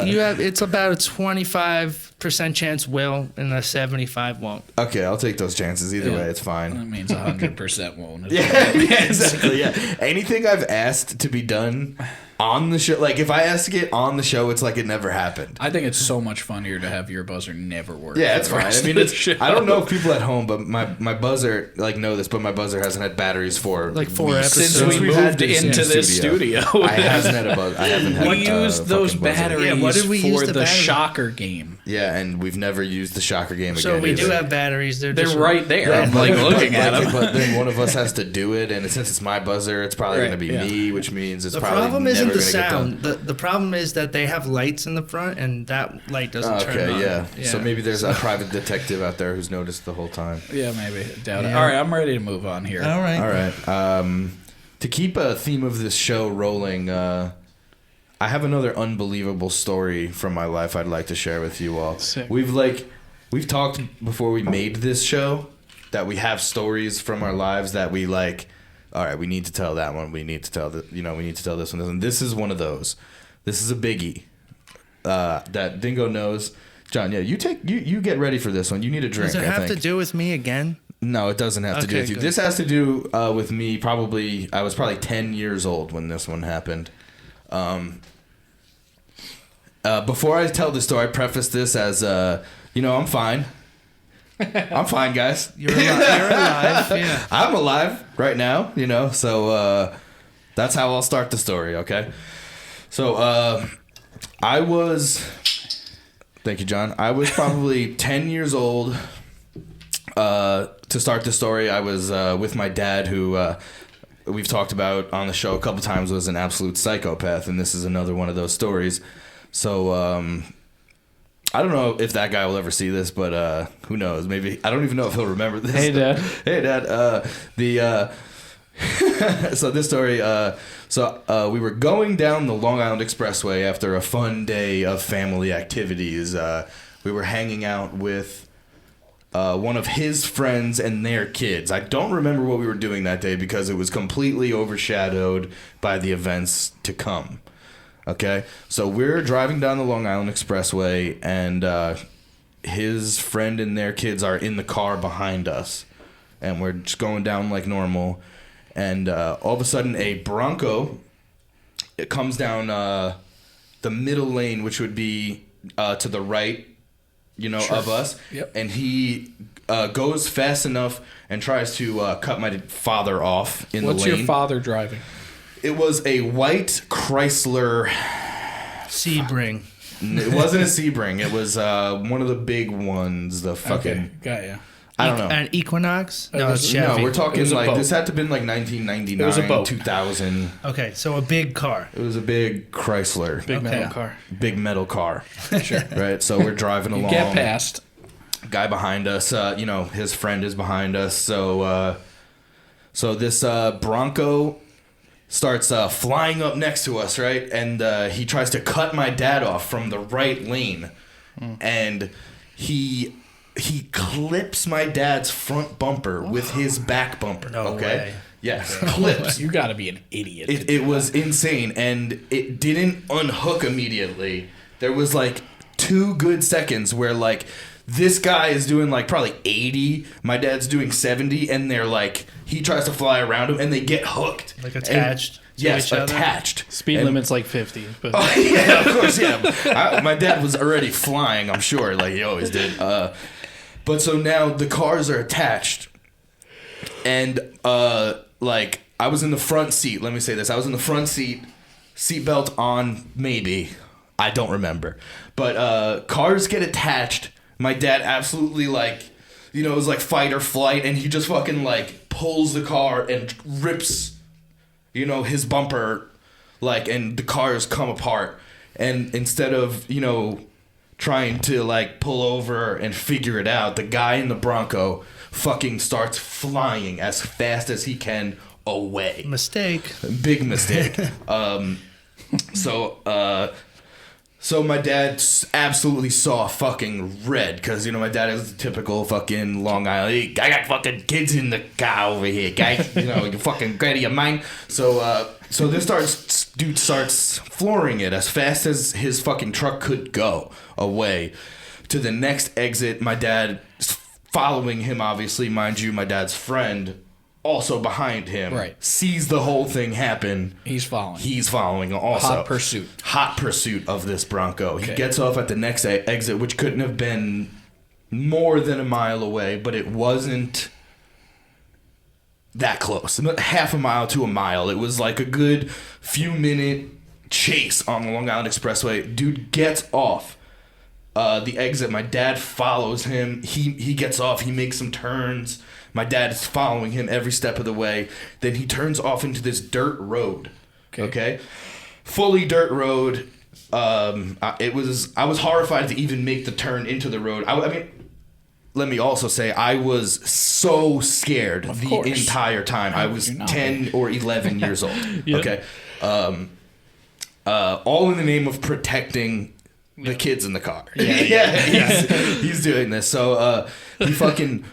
You have it's about a 25% percent chance will, and a 75 won't. Okay, I'll take those chances. Either way, it's fine. That means 100% won't. Yeah, exactly. Yeah, anything I've asked to be done on the show, like if I ask it on the show, it's like it never happened. I think it's so much funnier to have your buzzer never work. Yeah, it's for the fine. rest I mean, of the show. I don't know if people at home, but my buzzer know this, but my buzzer hasn't had batteries for Like 4 weeks. episodes. Since we we've had moved into this studio. I haven't had a buzzer. I haven't had We used those fucking buzzer. batteries Yeah, what did we for use the, the battery? shocker game. Yeah, and we've never used the shocker game again. So we do either. have batteries. They're They're just right there. Yeah, I'm but- like looking at them. But then one of us has to do it, and since it's my buzzer, it's probably Right, going to be yeah. me, which means it's The probably problem never isn't the gonna get done. sound. The problem is that they have lights in the front, and that light doesn't turn on. Okay, yeah. So maybe there's a private detective out there who's noticed the whole time. Yeah, maybe. Doubt it. Yeah. All right, I'm ready to move on here. All right. All right. To keep a theme of this show rolling, I have another unbelievable story from my life I'd like to share with you all. Sick. We've talked before we made this show that we have stories from our lives that we like. All right, we need to tell that one. We need to tell we need to tell this one. And this is one of those. This is a biggie that Dingo knows. John, yeah, you get ready for this one. You need a drink. Does it I have think. to do with me again? No, it doesn't have to do Okay, with you. good. This has to do with me. I was probably 10 years old when this one happened. Before I tell the story, I preface this as, I'm fine. I'm fine, guys. You're alive. Yeah. I'm alive right now, so that's how I'll start the story, okay? So thank you, John. I was probably 10 years old. To start the story, I was with my dad, who we've talked about on the show a couple times, was an absolute psychopath, and this is another one of those stories. So I don't know if that guy will ever see this, but who knows? Maybe I don't even know if he'll remember this. Hey, Dad. Hey, Dad. So this story. We were going down the Long Island Expressway after a fun day of family activities. We were hanging out with one of his friends and their kids. I don't remember what we were doing that day because it was completely overshadowed by the events to come. Okay, so we're driving down the Long Island Expressway, and his friend and their kids are in the car behind us, and we're just going down like normal, and all of a sudden a Bronco, it comes down the middle lane, which would be to the right, of us, Yep. and he goes fast enough and tries to cut my father off in What's the lane. your father driving? It was a white Chrysler. Sebring. It wasn't a Sebring. It was one of the big ones. The fucking. Okay, got ya. I don't know. An Equinox? It No, was- it's Chevy. No, we're It talking was a like boat. this had to have been like 1999, It was a boat. 2000. Okay, so a big car. It was a big Chrysler, Big Okay. metal car. big metal car. Sure. Right. So we're driving You along. get past. Guy behind us. His friend is behind us. So this Bronco starts flying up next to us, right? And he tries to cut my dad off from the right lane, and he clips my dad's front bumper with his back bumper. No okay. way. Yes, clips. You got to be an idiot. It was insane, and it didn't unhook immediately. There was like 2 good seconds where like this guy is doing like probably 80, my dad's doing 70, and they're like he tries to fly around him, and they get hooked, Like attached And, to yes, each other? attached. Speed And- limit's like 50. But Oh, yeah, of course, yeah. My dad was already flying, I'm sure, like he always did. But so now the cars are attached, and like I was in the front seat. Let me say this: I was in the front seat, seatbelt on, maybe. I don't remember. But cars get attached. My dad absolutely it was like fight or flight, and he just fucking like pulls the car and rips, his bumper, and the cars come apart. And instead of, trying to like pull over and figure it out, the guy in the Bronco fucking starts flying as fast as he can away. Mistake. Big mistake. So my dad absolutely saw fucking red because, my dad is the typical fucking Long Island. Hey, I got fucking kids in the car over here, guys. You fucking get out of your mind. So this dude starts flooring it as fast as his fucking truck could go away. to the next exit. My dad following him, obviously, mind you, my dad's friend also behind him, sees the whole thing happen. He's following also. Hot pursuit of this Bronco. He gets off at the next exit, which couldn't have been more than a mile away, but it wasn't that close. Half a mile to a mile. It was like a good few minute chase on the Long Island Expressway. Dude gets off the exit. My dad follows him. He gets off. He makes some turns. My dad is following him every step of the way. Then he turns off into this dirt road. Okay? Fully dirt road. I was horrified to even make the turn into the road. I mean, let me also say, I was so scared the entire time. I was 10 or 11 years old. Okay? All in the name of protecting the kids in the car. He's doing this. So he fucking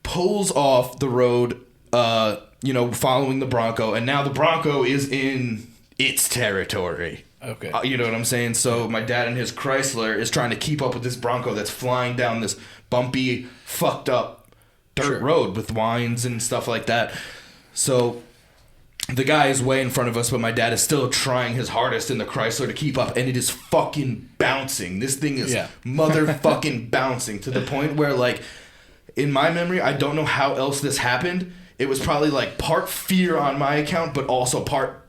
pulls off the road, following the Bronco, and now the Bronco is in its territory. Okay. You know what I'm saying? So my dad and his Chrysler is trying to keep up with this Bronco that's flying down this bumpy, fucked up dirt road with vines and stuff like that. So the guy is way in front of us, but my dad is still trying his hardest in the Chrysler to keep up, and it is fucking bouncing. This thing is motherfucking bouncing to the point where, like, in my memory, I don't know how else this happened. It was probably like part fear on my account, but also part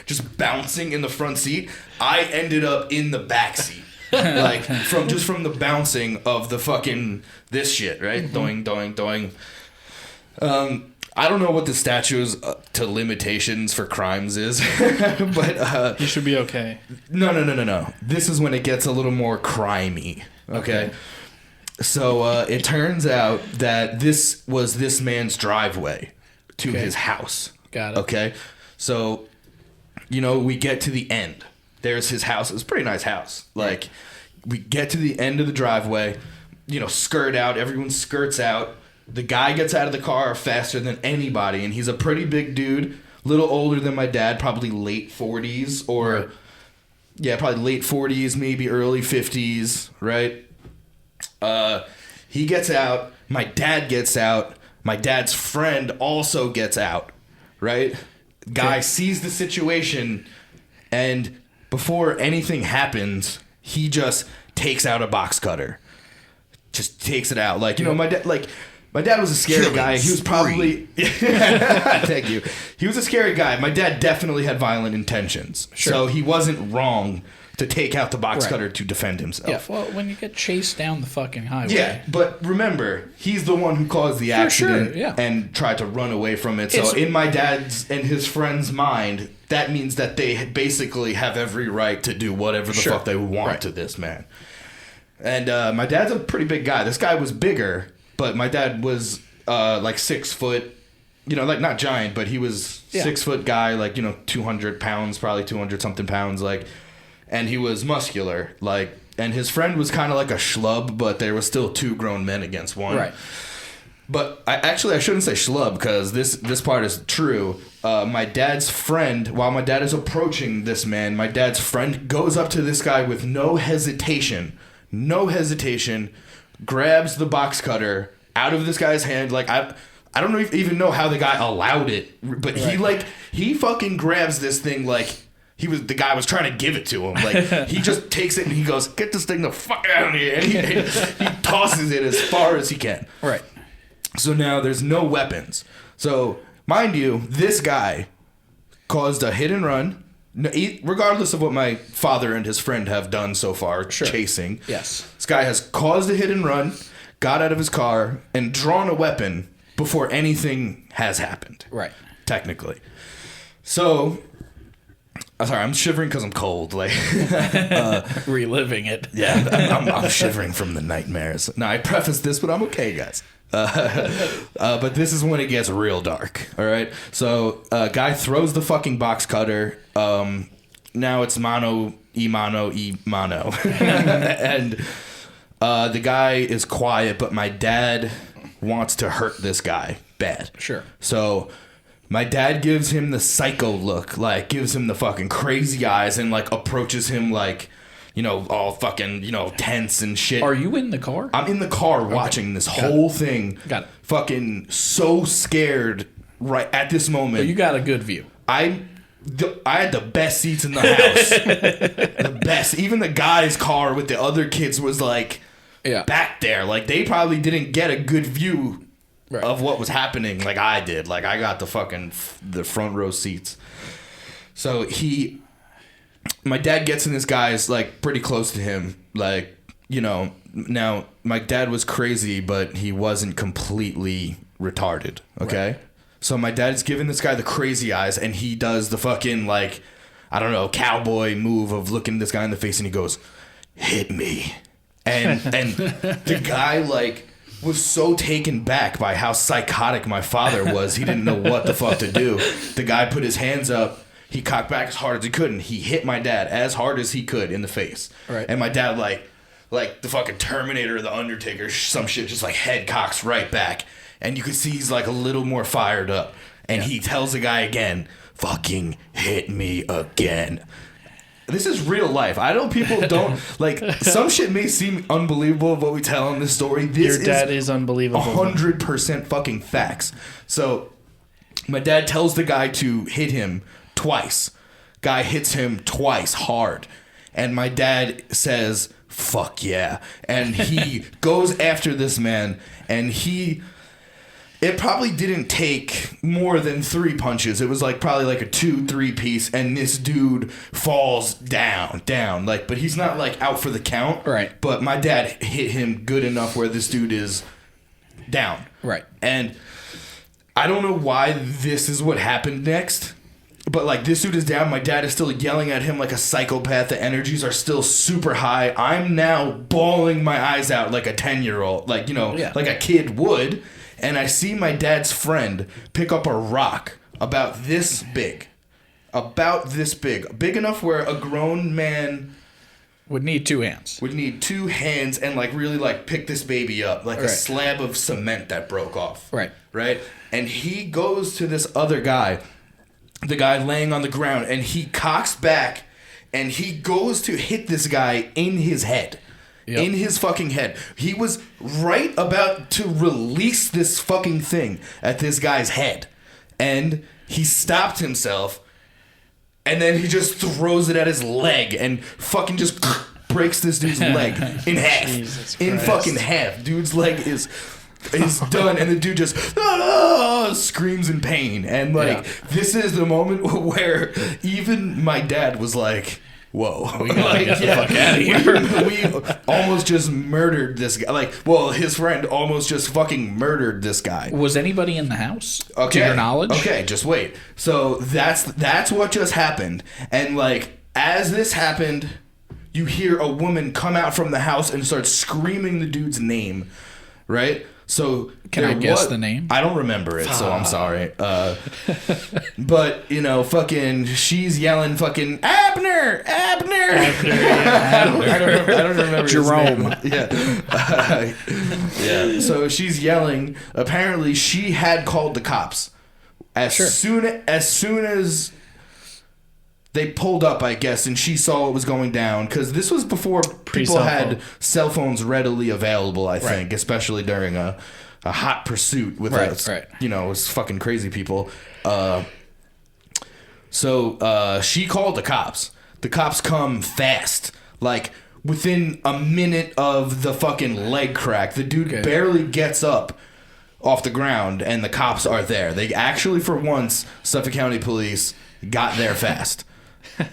just bouncing in the front seat. I ended up in the back seat, like from the bouncing of the fucking this shit, right? Doing. I don't know what the statute to limitations for crimes is, but you should be okay. No. This is when it gets a little more crimey. Okay. So it turns out that this was this man's driveway to his house. Got it. Okay. So, we get to the end. There's his house. It's a pretty nice house. Like, we get to the end of the driveway, skirt out. Everyone skirts out. The guy gets out of the car faster than anybody, and he's a pretty big dude, a little older than my dad, probably late 40s or, probably late 40s, maybe early 50s, right? He gets out. My dad gets out. My dad's friend also gets out, right? Guy sees the situation, and before anything happens, he just takes out a box cutter. Just takes it out. Like, my dad was a scary guy. He was probably... Thank you. He was a scary guy. My dad definitely had violent intentions. Sure. So he wasn't wrong to take out the box cutter to defend himself. Yeah, well, when you get chased down the fucking highway... Yeah, but remember, he's the one who caused the accident and tried to run away from it. So in my dad's and his friend's mind, that means that they basically have every right to do whatever the fuck they want to this man. And my dad's a pretty big guy. This guy was bigger, but my dad was like 6 foot, like not giant, but he was 6 foot guy, like, 200 pounds, probably 200 something pounds, like... And he was muscular, like, and his friend was kind of like a schlub, but there was still 2 grown men against one. Right. But I shouldn't say schlub because this part is true. My dad's friend, while my dad is approaching this man, my dad's friend goes up to this guy with no hesitation, grabs the box cutter out of this guy's hand. Like, I don't even know how the guy allowed it, but he fucking grabs this thing like. The guy was trying to give it to him. Like, he just takes it and he goes, "Get this thing the fuck out of here." And he tosses it as far as he can. Right. So now there's no weapons. So, mind you, this guy caused a hit and run. Regardless of what my father and his friend have done so far, chasing. Yes. This guy has caused a hit and run, got out of his car, and drawn a weapon before anything has happened. Right. Technically. So... Sorry, I'm shivering because I'm cold. Like reliving it. Yeah, I'm shivering from the nightmares. Now I preface this, but I'm okay, guys. But this is when it gets real dark. All right. So, guy throws the fucking box cutter. Now it's mano, and the guy is quiet, but my dad wants to hurt this guy bad. Sure. So. My dad gives him the psycho look, like gives him the fucking crazy eyes and like approaches him like all fucking, tense and shit. Are you in the car? I'm in the car watching this whole thing. Got it. Fucking so scared right at this moment. But you got a good view. I had the best seats in the house. The best. Even the guy's car with the other kids was like back there. Like they probably didn't get a good view of what was happening like I did. Like I got the front row seats. So my dad gets in this guy's like pretty close to him. Like, now my dad was crazy, but he wasn't completely retarded. Okay. Right. So my dad's giving this guy the crazy eyes, and he does the fucking, like, I don't know, cowboy move of looking this guy in the face, and he goes, "Hit me." And the guy, like, was so taken back by how psychotic my father was, he didn't know what the fuck to do. The guy put his hands up, he cocked back as hard as he could, and he hit my dad as hard as he could in the face. Right. And my dad, like the fucking Terminator or the Undertaker, some shit, just like head cocks right back. And you can see he's like a little more fired up. And he tells the guy again, "Fucking hit me again." This is real life. I know people don't, like, some shit may seem unbelievable of what we tell in this story. This Your dad is unbelievable. 100% fucking facts. So my dad tells the guy to hit him twice. Guy hits him twice hard. And my dad says, "Fuck yeah." And he goes after this man, and it probably didn't take more than 3 punches. It was probably a 2-3 piece, and this dude falls down. Like, but he's not out for the count. Right. But my dad hit him good enough where this dude is down. Right. And I don't know why this is what happened next. But this dude is down. My dad is still yelling at him like a psychopath. The energies are still super high. I'm now bawling my eyes out like a 10-year-old, like a kid would. And I see my dad's friend pick up a rock about this big, big enough where a grown man would need 2 hands. And really pick this baby up like a slab of cement that broke off. Right. And he goes to this other guy. The guy laying on the ground, and he cocks back, and he goes to hit this guy in his head. Yep. In his fucking head. He was right about to release this fucking thing at this guy's head. And he stopped himself, and then he just throws it at his leg and fucking just breaks this dude's leg in half. Jesus in Christ. Fucking half. Dude's leg is done, and the dude just screams in pain. And this is the moment where even my dad was like, "Whoa, we gotta get the fuck out of here." We almost just murdered this guy. His friend almost just fucking murdered this guy. Was anybody in the house? To your knowledge? Okay, just wait. So that's what just happened. And as this happened, you hear a woman come out from the house and start screaming the dude's name, right? So can I guess the name? I don't remember it, so I'm sorry. But fucking, she's yelling, "Fucking Abner!" I don't remember Jerome. His name. Yeah. So she's yelling. Apparently, she had called the cops as soon as they pulled up, I guess, and she saw what was going down, because this was before people had cell phones readily available, I think, especially during a hot pursuit with us, it was fucking crazy people. So she called the cops. The cops come fast, within a minute of the fucking leg crack. The dude barely gets up off the ground, and the cops are there. They actually, for once, Suffolk County Police got there fast.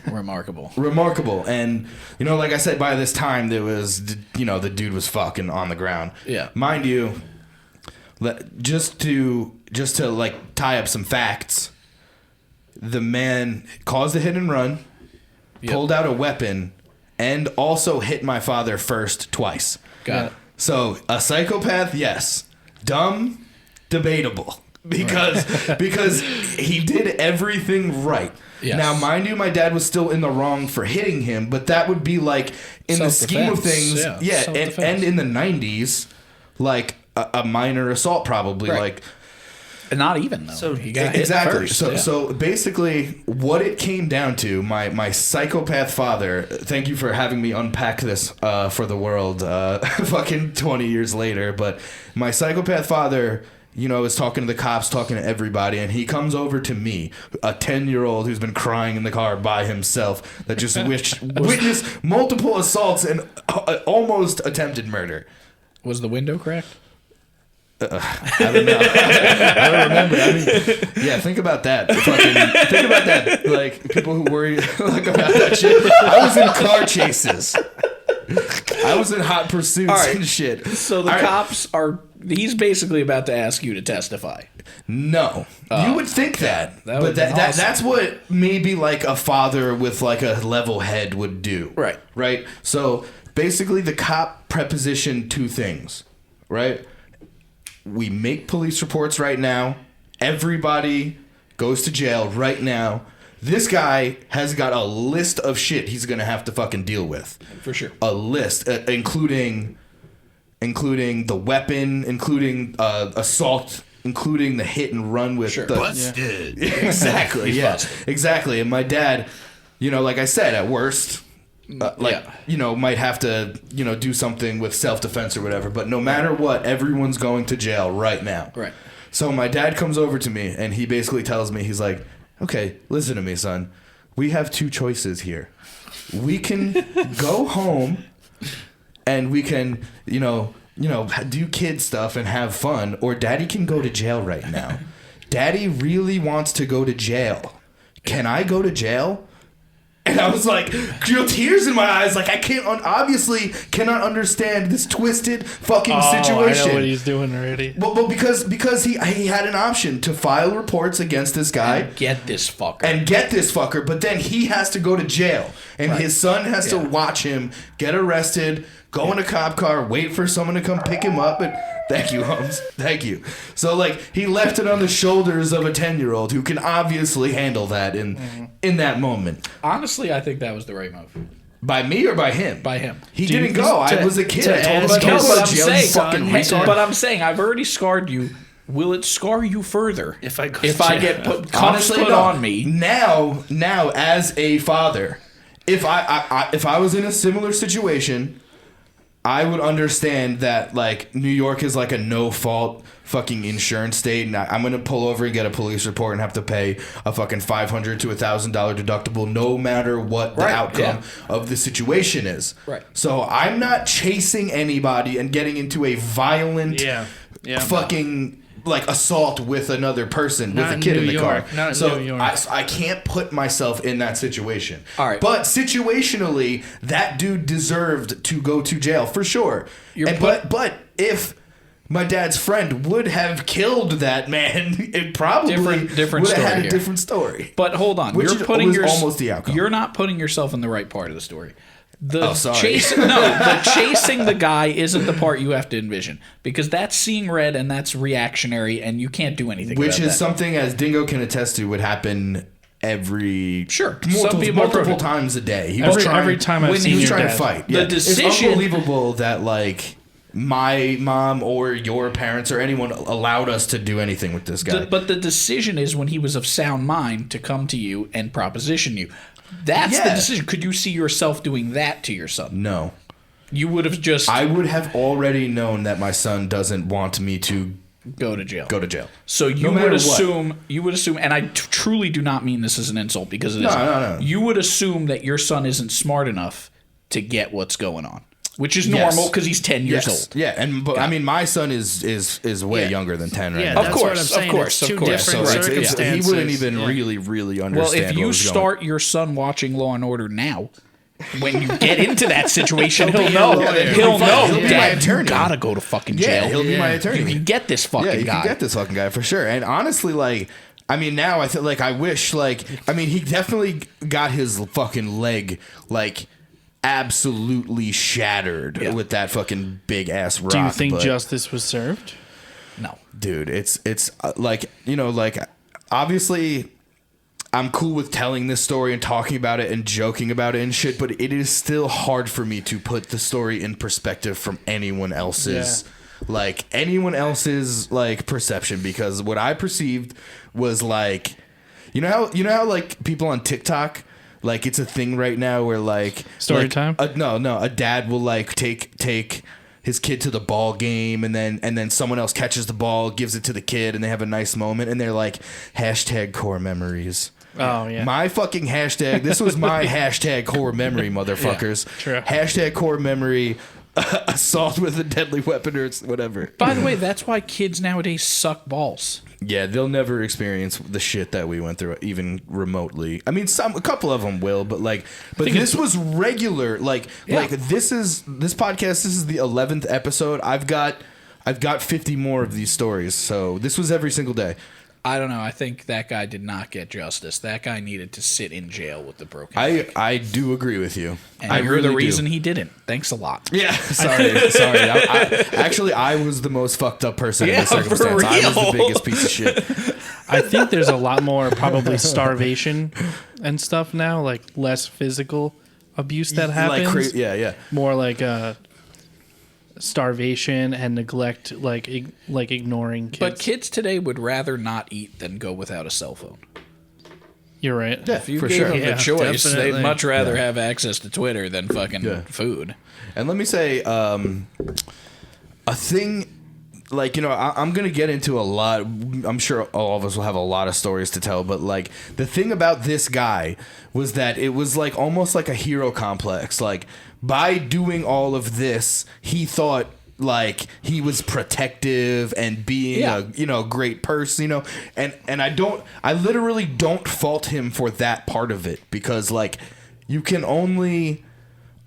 Remarkable. And like I said, by this time there was the dude was fucking on the ground. Yeah, mind you, just to tie up some facts, the man caused a hit and run, pulled out a weapon, and also hit my father first twice. Got it. So a psychopath, yes. Dumb, debatable, because he did everything right. Yes. Now, mind you, my dad was still in the wrong for hitting him, but that would be in the scheme of things, and in the 90s, a minor assault probably. Not even though. So he got hit Exactly. first, So basically, what it came down to, my psychopath father. Thank you for having me unpack this for the world. Fucking 20 years later, but my psychopath father, is talking to the cops, talking to everybody, and he comes over to me, a 10-year-old who's been crying in the car by himself, that just witnessed multiple assaults and almost attempted murder. Was the window cracked? I don't know. I don't remember. I mean, yeah, think about that. Think about that. Like, people who worry about that shit. I was in car chases. I was in hot pursuits and shit. So the cops are... He's basically about to ask you to testify. No. You would think that. But that's what maybe like a father with like a level head would do. Right. Right? So, basically the cop prepositioned two things. Right? We make police reports right now. Everybody goes to jail right now. This guy has got a list of shit he's going to have to fucking deal with. For sure. A list, including the weapon, including assault, including the hit and run with the... Busted. Yeah. Exactly, yeah. Exactly. And my dad, like I said, at worst... might have to, do something with self-defense or whatever. But no matter what, everyone's going to jail right now. Right. So my dad comes over to me, and he basically tells me, he's like, okay, listen to me, son. We have two choices here. We can go home, and we can, do kid stuff and have fun, or Daddy can go to jail right now. Daddy really wants to go to jail. Can I go to jail? And I was like, tears in my eyes, like I obviously cannot understand this twisted fucking situation. I know what he's doing already. Well, because he had an option to file reports against this guy And get this fucker. But then he has to go to jail, and his son has to watch him get arrested, go in a cop car, wait for someone to come pick him up, and thank you, Holmes. Thank you. So, he left it on the shoulders of a 10-year-old who can obviously handle that in that moment. Honestly, I think that was the right move. By me or by him? By him. He didn't go. I was a kid. I told him No, but I'm saying, I've already scarred you. Will it scar you further if I get cuffs put on me? Now, as a father, if I was in a similar situation, I would understand that, New York is a no-fault fucking insurance state, and I'm going to pull over and get a police report and have to pay a fucking $500 to $1,000 deductible no matter what the outcome of the situation is. Right. So I'm not chasing anybody and getting into a violent fucking... assault with another person, with a kid in the car. So I can't put myself in that situation. All right. But situationally, that dude deserved to go to jail for sure. But if my dad's friend would have killed that man, it probably different would have had story a different story. But hold on, Which was almost the outcome. You're not putting yourself in the right part of the story. Sorry. The chasing the guy isn't the part you have to envision, because that's seeing red and that's reactionary, and you can't do anything. Which about is something, as Dingo can attest to, would happen multiple times a day. He was every time I've seen he was your trying dad. to fight. The decision. It's unbelievable that my mom or your parents or anyone allowed us to do anything with this guy. But the decision is when he was of sound mind to come to you and proposition you. That's the decision. Could you see yourself doing that to your son? No. You would have just... I would have already known that my son doesn't want me to go to jail. So you would assume, and I truly do not mean this as an insult, because it isn't. No. You would assume that your son isn't smart enough to get what's going on. Which is normal because he's 10 years old. Yeah, I mean, my son is way younger than 10 right now. Of course. It's two different circumstances. He wouldn't even really understand. Well, if you start your son watching Law and Order now, when you get into that situation, he'll know. He'll be my attorney. You gotta go to fucking jail. Yeah, he'll be my attorney. You can get this fucking guy. Yeah, you can get this fucking guy for sure. And honestly, now I feel I wish, he definitely got his fucking leg, absolutely shattered with that fucking big ass rock. Do you think justice was served? No, dude. It's obviously I'm cool with telling this story and talking about it and joking about it and shit, but it is still hard for me to put the story in perspective from anyone else's like anyone else's like perception, because what I perceived was like, you know how like people on TikTok, like it's a thing right now where like Story like, time? A dad will like take his kid to the ball game, and then someone else catches the ball, gives it to the kid, and they have a nice moment, and they're like #core memories. Oh yeah. My fucking hashtag. This was my #core memory, motherfuckers. Yeah, true. #core memory. Assault with a deadly weapon or whatever. By the way, that's why kids nowadays suck balls. Yeah, they'll never experience the shit that we went through, even remotely. I mean, a couple of them will, but this was regular. Like this podcast. This is the 11th episode. I've got 50 more of these stories. So this was every single day. I don't know. I think that guy did not get justice. That guy needed to sit in jail with the broken. I do agree with you. And I you're really the reason do. he didn't. Thanks a lot. Yeah, sorry. Actually, I was the most fucked up person in this circumstance. for real. I was the biggest piece of shit. I think there's a lot more probably starvation and stuff now, like less physical abuse that happens. Yeah. More like starvation and neglect, like ignoring kids. But kids today would rather not eat than go without a cell phone. You're right. If you for gave sure. them Yeah, the choice, definitely. they'd much rather have access to Twitter than fucking food. And let me say, a thing, like, you know, I'm going to get into a lot. I'm sure all of us will have a lot of stories to tell, but like the thing about this guy was that it was like almost like a hero complex. Like by doing all of this, he thought like he was protective and being a great person, and I literally don't fault him for that part of it, because like you can only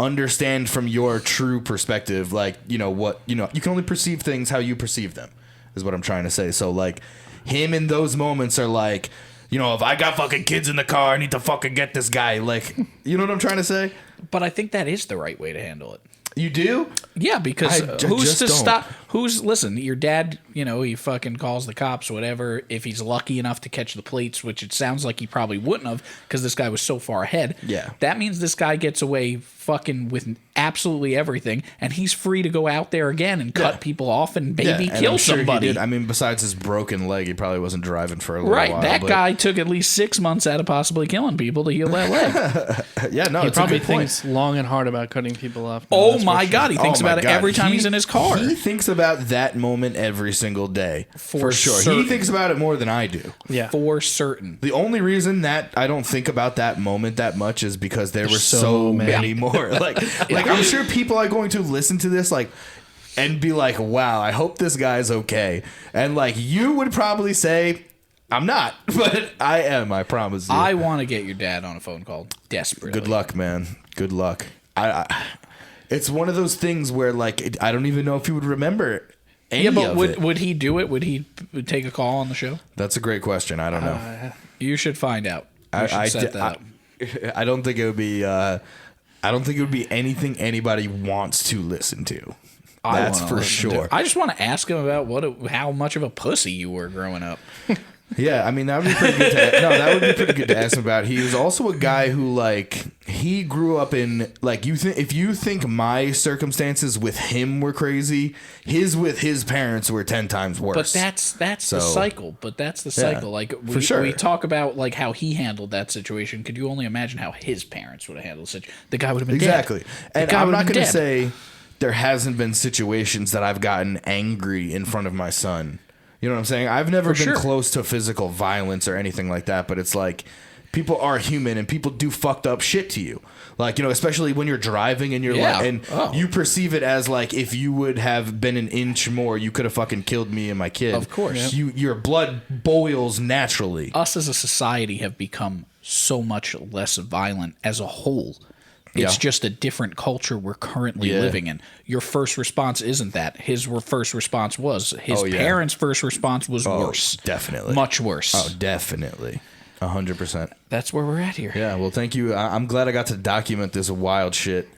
understand from your true perspective, like, you can only perceive things how you perceive them, is what I'm trying to say. So like him in those moments are like, if I got fucking kids in the car, I need to fucking get this guy, like, you know what I'm trying to say? But I think that is the right way to handle it. You do? Yeah, because I who's just to don't. stop? Listen, your dad, he fucking calls the cops, whatever, if he's lucky enough to catch the plates, which it sounds like he probably wouldn't have because this guy was so far ahead. Yeah. That means this guy gets away fucking with absolutely everything, and he's free to go out there again and cut people off and maybe and kill I'm sure he somebody. did. I mean, besides his broken leg, he probably wasn't driving for a little Right, while. that but- guy took at least 6 months out of possibly killing people to heal that leg. Yeah, no, He it's a probably good point. thinks long and hard about cutting people off. now, Oh that's for my sure. God, he thinks Oh my about it God. every time he's in his car. He thinks about that moment every single day. For sure. certain. He thinks about it more than I do. Yeah. For certain. The only reason that I don't think about that moment that much is because there were so so many. many more. Like I'm sure people are going to listen to this and be like, wow, I hope this guy's okay. And like you would probably say, I'm not, but I am, I promise you. I want to get your dad on a phone call desperately. Good luck, man. Good luck. It's one of those things where like I don't even know if he would remember any Yeah, but of it. would he do it? Would he take a call on the show? That's a great question. I don't know. You should find out. You should set that up. I don't think it would be. I don't think it would be anything anybody wants to listen to. That's wanna for listen to sure. it. I just want to ask him about how much of a pussy you were growing up. Yeah, I mean that would be pretty good. That would be pretty good to ask him about. He was also a guy who he grew up in if you think my circumstances with him were crazy, his with his parents were 10 times worse. But that's the cycle. But that's the cycle. Like for sure. we talk about like how he handled that situation. Could you only imagine how his parents would have handled such? The guy would have been Exactly. dead. And guy I'm would've not been going to dead. say there hasn't been situations that I've gotten angry in front of my son. You know what I'm saying? I've never been sure. close to physical violence or anything like that, but it's like people are human and people do fucked up shit to you. Like, especially when you're driving and you're you perceive it as like if you would have been an inch more, you could have fucking killed me and my kid. Of course. Your blood boils naturally. Us as a society have become so much less violent as a whole. It's just a different culture we're currently living in. Your first response isn't that. His first response was. His parents' first response was worse. Definitely. Much worse. Oh, definitely. 100%. That's where we're at here. Yeah, well, thank you. I'm glad I got to document this wild shit.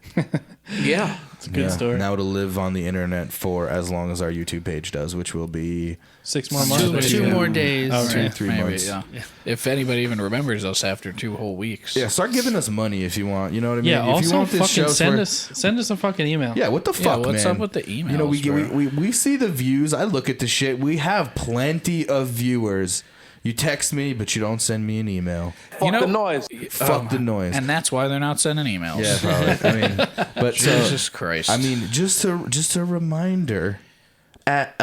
Yeah. It's a good story. Now it'll live on the internet for as long as our YouTube page does, which will be 6 more months. Two more days. Oh, right. 3 Maybe, months. yeah. If anybody even remembers us after 2 whole weeks. Yeah, start giving us money if you want. You know what I mean? Yeah. if Also, you want this show fucking send us a fucking email. Yeah, what the fuck, what's man? up with the emails? You know, bro? we see the views. I look at the shit. We have plenty of viewers. You text me, but you don't send me an email. You know, the noise. Fuck the noise. and that's why they're not sending emails. Yeah, probably. I mean, but Jesus Christ. I mean, just a reminder at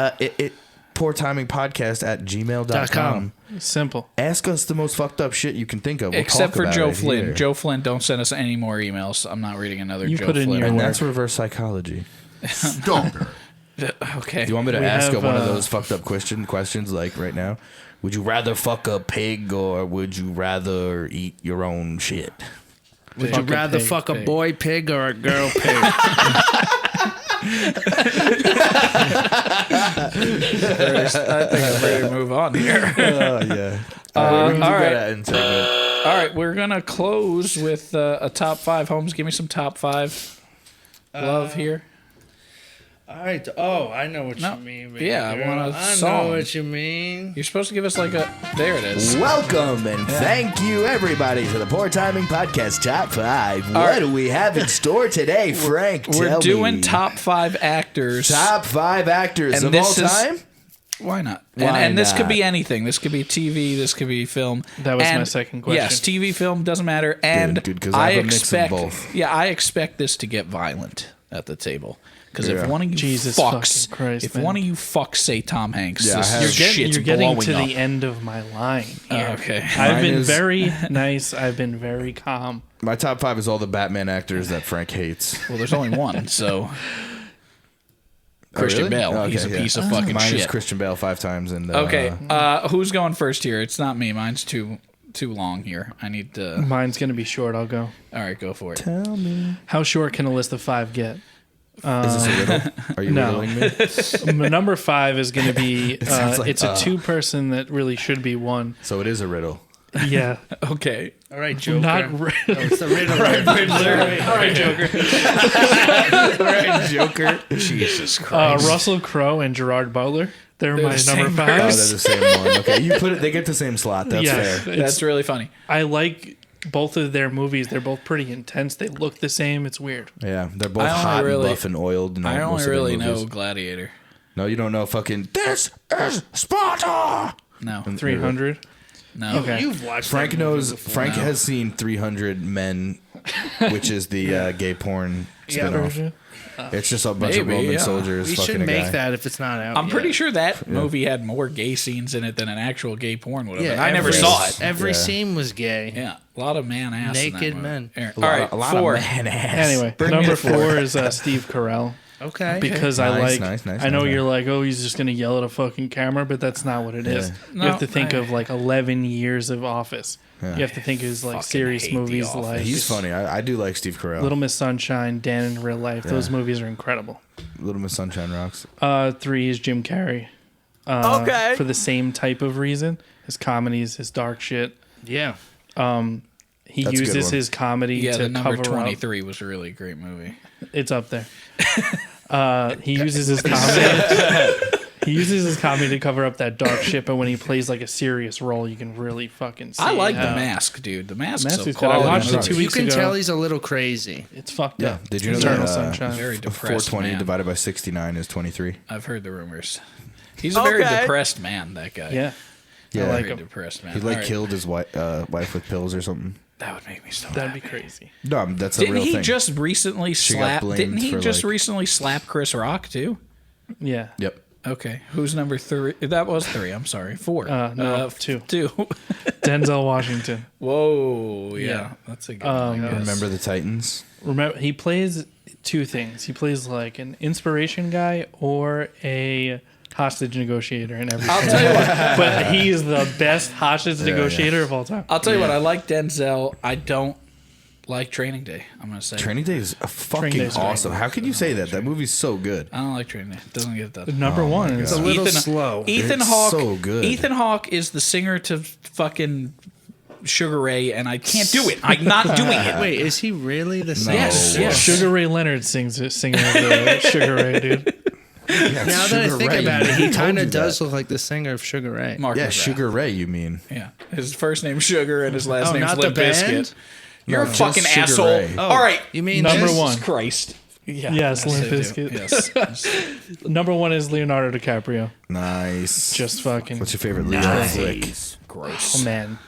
poortimingpodcast@gmail.com. Simple. Ask us the most fucked up shit you can think of. We'll Except talk for about Joe it Flynn. here. Joe Flynn, don't send us any more emails. I'm not reading another You Joe put in Flynn. your And word. that's reverse psychology. Stalker. Okay. Do you want me to We ask have, one of those fucked up questions like right now? Would you rather fuck a pig or would you rather eat your own shit? Would you rather fuck a boy pig or a girl pig? I think I'm ready to move on here. Oh yeah. All All right, we're gonna close with a top 5. Holmes, give me some top 5 love here. All right. Oh, I know what No. you mean. Yeah, I want a I song. know what you mean. You're supposed to give us like a. There it is. Welcome and thank you everybody to the Poor Timing Podcast Top 5. All What right. do we have in store today, Frank? We're Tell doing me. top 5 actors. Top 5 actors And of all this is- time? Why not? Why and this not? could be anything. This could be TV. This could be film. That was my And second question. Yes, TV, film doesn't matter. And Dude, 'cause I I have a mix of expect, both. yeah, I expect this to get violent at the table. Because Yeah. if one of you Jesus fucks, fucking Christ, if man. one of you fucks say Tom Hanks, Yeah, I this have- shit's You're getting blowing to up. the end of my line. here. Okay. I've Mine been is- very nice. I've been very calm. My top 5 is all the Batman actors that Frank hates. Well, there's only one, so Christian really? Bale. Oh, okay, He's a yeah. piece of fucking Mine is shit. Christian Bale 5 times. And Okay, who's going first here? It's not me. Mine's too long here. I need to. Mine's gonna be short. I'll go. All right, go for it. Tell me. How short can a list of 5 get? Is this a riddle? Are you no. riddling me? Number 5 is gonna be. sounds like, it's a 2-person that really should be one. So it is a riddle. Yeah. Okay. All right, Joker. Not. It's the riddle. All right, Joker. Joker. Jesus Christ. Russell Crowe and Gerard Butler. They're They're my the number same 5. Oh, they're the same one. Okay, you put it. They get the same slot. That's Yes. fair. That's really funny. I like both of their movies. They're both pretty intense. They look the same. It's weird. Yeah, they're both I only hot really- and buff and oiled. And I most only of their really movies. know Gladiator. No, you don't know fucking. This is Sparta. No. 300. No. Okay. You've watched Frank that movie knows. before. Frank has seen 300 Men, which is the gay porn spinoff. version. It's just a bunch of Maybe, Roman yeah. soldiers. We fucking should a make guy. that if it's not out. I'm yet. pretty sure that movie had more gay scenes in it than an actual gay porn would have. Yeah, been. I never every- saw it. Every Yeah. scene was gay. Yeah, a lot of man ass. in that Naked movie. men. All lot- right, a lot 4. of man ass. Anyway, Bring me number to 4. 4 is Steve Carell. Okay. Because I Nice, like. nice, I know nice. you're like, oh, he's just gonna yell at a fucking camera, but that's not what it is. You No, have to think of like 11 years of Office. Yeah. You have to think of his like Fucking serious hate The movies Office. like He's funny. I do like Steve Carell. Little Miss Sunshine, Dan in Real Life. Those movies are incredible. Little Miss Sunshine rocks. 3 is Jim Carrey. Okay. For the same type of reason, his comedies, his dark shit. Yeah. He That's a good uses one. his comedy Yeah, to the number cover 23 was a really great movie. up. It's up there. He uses his comedy. He uses his comedy to cover up that dark shit, but when he plays like a serious role, you can really fucking see. I like how- The Mask, dude. The Mask's Mask a is good. I quality watched it movie. 2 You weeks can ago. tell he's a little crazy. It's fucked Yeah. up. Did you know Eternal that Sunshine. Very depressed 420 man. divided by 69 is 23? I've heard the rumors. He's a very depressed man, that guy. Yeah. Yeah. I like Very him. depressed man. He like All right. killed his wife with pills or something. That would make me so That'd happy. be crazy. No, that's a Didn't real he thing. just recently got slap? blamed Didn't he for, just like- recently slap Chris Rock too? Yeah. Yep. Okay, who's number 3? That was 3. I'm sorry, 4. No, 2. 2. Denzel Washington. Whoa, yeah, Yeah. that's a good one. I guess. Remember the Titans? Remember, he plays 2 things. He plays like an inspiration guy or a hostage negotiator in every. I'll tell you what. But he is the best hostage negotiator of all time. I'll tell you what. I like Denzel. I don't like Training Day. I'm gonna say. Training Day is fucking Day's great. awesome. How can you say that? That movie's so good. I don't like Training Day. It doesn't get that. Number one is It's a little slow. Ethan It's Hawke. so good. Ethan Hawke is the singer to fucking Sugar Ray, and I can't do it. I'm not doing it. Wait, is he really the same? Yes. Sugar Ray Leonard sings singer of the Sugar Ray, dude. Yeah, Now that I Sugar think Ray. about it, he Told kind you of does that. look like the singer of Sugar Ray. Mark Yeah, was Sugar Ray. You mean? Yeah, his first name's Sugar and his last Oh, name's not the Limp band? Bizkit. You're a just fucking Sugar asshole. Ray. All right, You mean Number this? one. Jesus Christ. Yeah, Yes, Limp I do. Bizkit. Yes. Number one is Leonardo DiCaprio. Nice. Just fucking. What's your favorite Leo flick? Gross. Oh man,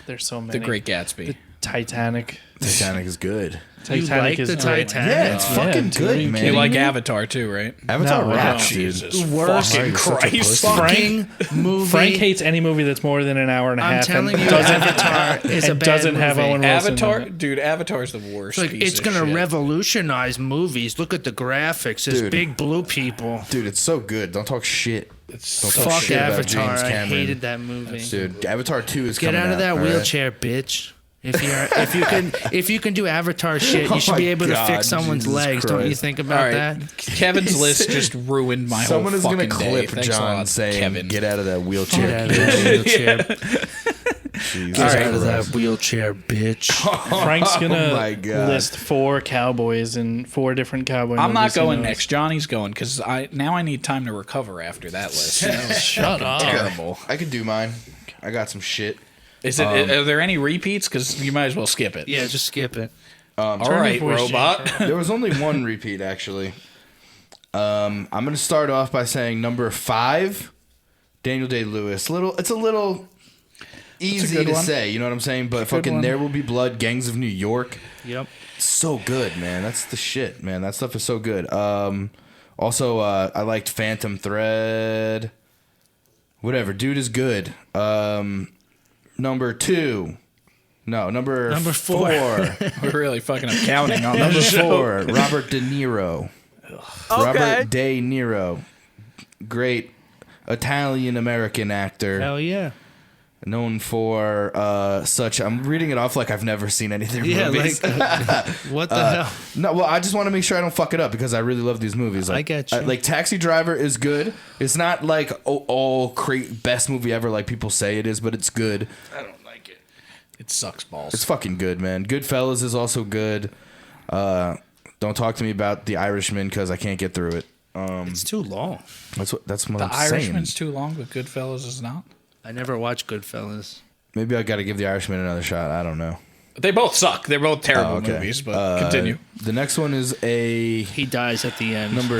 there's so many. The Great Gatsby. Titanic. Titanic is good. You Titanic like is the great. Titanic? Yeah, it's fucking dude, are you good, man. You kidding like me? Avatar too, right? Avatar No, rocks, no. dude. Jesus Worst fucking you're such a Christ. pussy. Fucking movie. Frank hates any movie that's more than an hour and a I'm half. telling and you, doesn't, Avatar is a and bad doesn't have movie. Owen Wilson. in Avatar, it. dude, Avatar's the worst. Like, piece it's of gonna shit. revolutionize movies. Look at the graphics. There's Dude. big blue people. Dude, it's so good. Don't talk shit. It's Don't so talk Fuck shit about Avatar. James I Cameron. hated that movie. Dude, Avatar 2 is Get coming out of that all right? wheelchair, bitch. If you can do Avatar shit, you should Oh be my able to God, fix someone's Jesus legs. Don't you Christ. think All about right, that? Kevin's list just ruined my Someone whole is gonna fucking day. clip Thanks a John lot, saying, Kevin. "Get out of that wheelchair." Get out of that wheelchair. Jesus Get out of Christ. that wheelchair, bitch. Frank's Oh gonna my God. list 4 cowboys and 4 different cowboy I'm not movies he going knows. next. Johnny's going because I need time to recover after that list. That was Shut up. terrible. I could do mine. I got some shit. Is it? Are there any repeats? Because you might as well skip it. Yeah, just skip it. All right, voice robot. There was only one repeat, actually. I'm gonna start off by saying number 5, Daniel Day-Lewis. It's a little easy good to one. say, you know what I'm saying? But fucking one. There Will Be Blood, Gangs of New York. Yep. So good, man. That's the shit, man. That stuff is so good. Also, I liked Phantom Thread. Whatever, dude is good. Number 2. No, number 4. We're really fucking up counting on Number this show. 4, Robert De Niro. Robert De Niro. Great Italian-American actor. Hell yeah. Known for such... I'm reading it off like I've never seen any of their Yeah, movies. What the hell? No, well, I just want to make sure I don't fuck it up because I really love these movies. Like, I get you. Like Taxi Driver is good. It's not like best movie ever like people say it is, but it's good. I don't like it. It sucks balls. It's fucking good, man. Goodfellas is also good. Don't talk to me about The Irishman because I can't get through it. It's too long. That's what the I'm saying. Irishman's too long, but Goodfellas is not. I never watched Goodfellas. Maybe I got to give The Irishman another shot. I don't know. They both suck. They're both terrible Oh, okay. movies. But continue. The next one is a He dies at the end. number.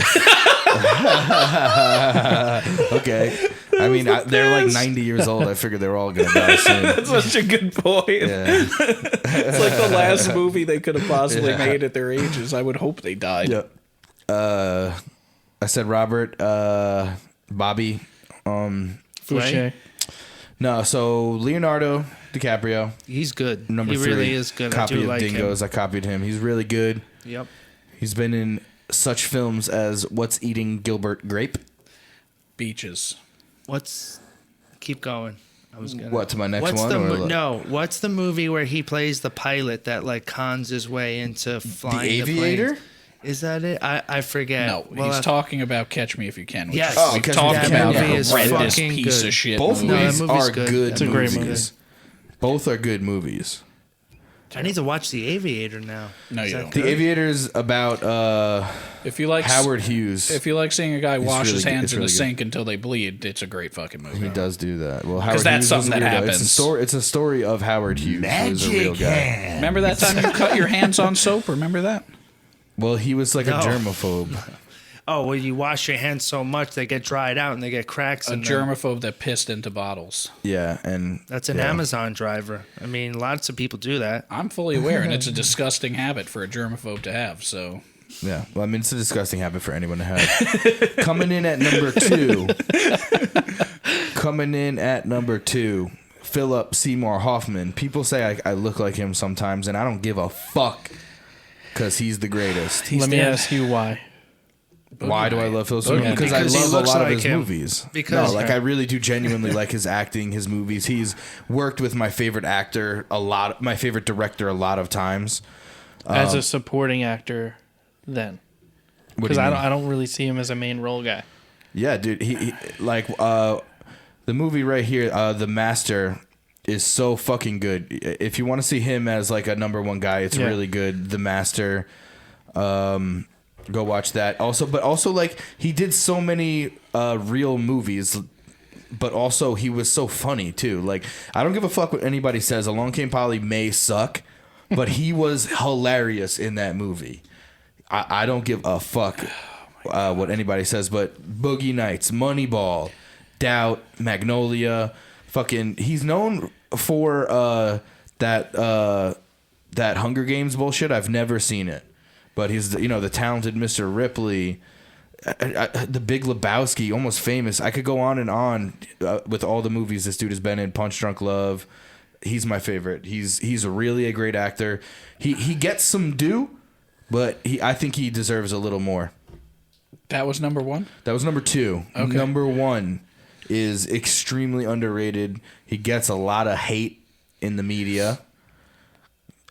Okay. I mean, they're like 90 years old. I figured they were all going to die soon. That's such a good point. Yeah. It's like the last movie they could have possibly Yeah. made at their ages. I would hope they died. Yep. I said Robert, Bobby. Fouché. No, so Leonardo DiCaprio, He's good. number he 3. really is good. Copy I do of like Dingoes. him. I copied him. He's really good. Yep. He's been in such films as What's Eating Gilbert Grape. Beaches. Keep going. I was gonna. What, to my next What's one? The or no. What's the movie where he plays the pilot that like cons his way into flying The Aviator? planes? Is that it? I forget. No, Well, he's talking about Catch Me If You Can. Which Yes. is, Oh, we've Catch Me talked If You about Can. a That movie is horrendous fucking piece good. of shit. Both movie. No, that movies movie's are good. good It's a great movies. movie. Both are good movies. I need to watch The Aviator now. No, Is you that don't. The good? Aviator is about If you like Howard Hughes. if you like seeing a guy wash really his good. hands It's in the really good. sink until they bleed, it's a great fucking movie. He does do that. Well, Howard that's Hughes something was a that weirdo. happens. It's a story of Howard Hughes, who's a real guy. Remember that time you cut your hands on soap? Remember that? Well, he was like No. a germaphobe. Oh, well, you wash your hands so much they get dried out and they get cracks A in them. germaphobe that pissed into bottles. Yeah, and That's an yeah. Amazon driver. I mean, lots of people do that. I'm fully aware, and it's a disgusting habit for a germaphobe to have. So Yeah, well, I mean, it's a disgusting habit for anyone to have. Coming in at number 2. Philip Seymour Hoffman. People say I look like him sometimes, and I don't give a fuck because he's the greatest. Let me ask you why. Why do I love Philip Seymour? Because I Because he love a looks lot of like his him. movies. Because- no, like I really do genuinely like his acting, his movies. He's worked with my favorite actor my favorite director a lot of times. As a supporting actor, then. What do Because you mean? I don't really see him as a main role guy. Yeah, dude. He like the movie right here, The Master. is so fucking good. If you want to see him as like a number one guy, it's really good. The Master, go watch that. Also like he did so many real movies, but also he was so funny too. Like I don't give a fuck what anybody says. Along Came Polly may suck, but he was hilarious in that movie. I don't give a fuck what anybody says. But Boogie Nights, Moneyball, Doubt, Magnolia. Fucking, he's known for that Hunger Games bullshit. I've never seen it, but he's the talented Mr. Ripley, the Big Lebowski, almost famous. I could go on and on with all the movies this dude has been in. Punch Drunk Love. He's my favorite. He's really a great actor. He gets some due, but I think he deserves a little more. That was number one? That was number two. Okay. Number one is extremely underrated. He gets a lot of hate in the media,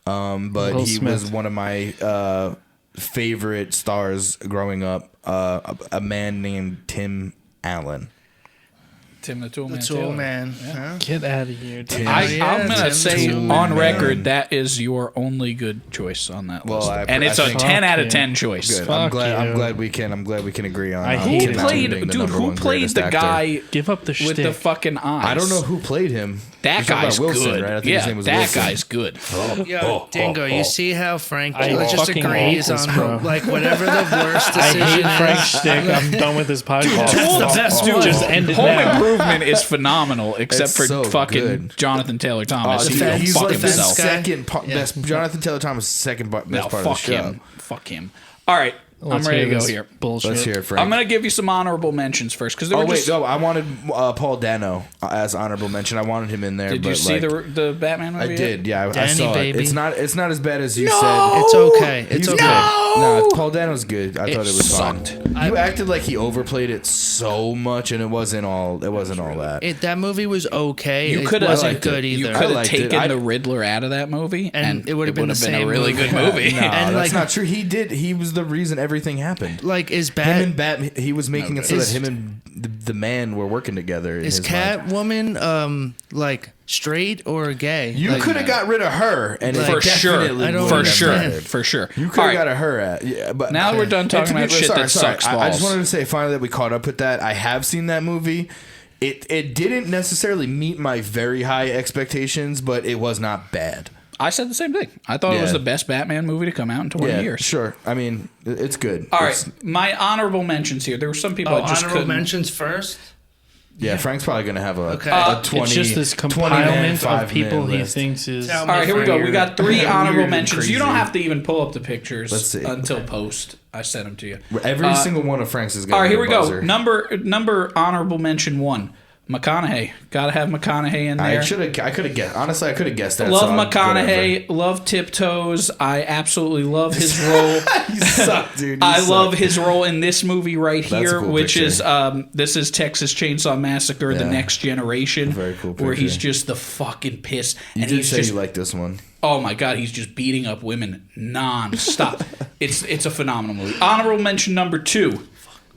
but Will he Smith. was one of my favorite stars growing up. A man named Tim Allen. Tim the Tool Man. It's all Taylor. man. Yeah. Huh? Get out of here. Dude. I'm gonna Tim say the Tool on Man. record that is your only good choice on that Well, list, I and it's a think- 10 out of Fuck 10 you. choice. Good. Fuck I'm you. glad we can agree on. I on hate Tim it. Allen Played, being the dude, number who one played greatest the actor. guy Give up the with the shtick. fucking eyes? I don't know who played him. That You're talking guy's about Wilson, good. right? I think Yeah, his name was that Wilson. guy's good. Yo, Dingo, you see how Frank I just fucking hate agrees this, on bro. like whatever the worst I decision hate Frank is. Stick. I'm done with this podcast. Tool, dude, Just end it Home now. Improvement is phenomenal, except It's for so fucking good. Jonathan Taylor Thomas. He defense- will he's fuck like the himself. guy. second best. Jonathan Taylor Thomas, second best No, part of fuck the show. him. Fuck him. All right, Let's I'm ready to hear go this here. Bullshit. Let's hear it, Frank. I'm gonna give you some honorable mentions first because Oh wait, no! I wanted Paul Dano as honorable mention. I wanted him in there. Did but you see like, the Batman movie? I yet? did. Yeah, I Danny, saw baby. it. It's not as bad as you No! said. It's okay. It's You- okay. No, Paul Dano's good. I thought it was sucked. fine. You acted like he overplayed it so much, and it wasn't all that. That movie was okay. You It could have wasn't good You either. could have liked it. taken I- the Riddler out of that movie, and it would have been the a same really movie. good movie. No, And, that's like- not true. He was the reason everything happened. Like is Him and Batman. He was making it so that Is- him and the man were working together. In is his mind. Catwoman like straight or gay? You Like, could have got rid of her, and Like, it for sure, definitely I don't for wouldn't have sure, understand. for sure. You All could have right, got a her at. Yeah, but now we're done And talking to be- about shit that sucks I just balls. wanted to say finally that we caught up with that. I have seen that movie. It didn't necessarily meet my very high expectations, but it was not bad. I said the same thing. I thought it was Yeah. the best Batman movie to come out in 20 years. Sure. I mean, it's good. All It's- right, my honorable mentions here. There were some people Oh, I just honorable couldn't. mentions first. Yeah, Frank's probably gonna have a 20. It's just this 20 man, compilement of 5 people man he list. thinks is. Tell All right, here we go. We got 3 Weird honorable and mentions. You don't crazy. have to even pull up the pictures Let's see. until post. I sent them to you. Every single one of Frank's is gonna. All right, be here a we go. buzzer. Number honorable mention 1. McConaughey. Got to have McConaughey in there. I could have guessed. Honestly, I could have guessed that. Love so McConaughey. Love Tiptoes. I absolutely love his role. You suck, dude. You I suck. love his role in this movie right That's a here, cool which picture. is this is Texas Chainsaw Massacre: The Yeah. Next Generation, Very cool where he's picture. just the fucking piss, You and did he's say just you like this one. oh my god, he's just beating up women non-stop. It's a phenomenal movie. Honorable mention number 2.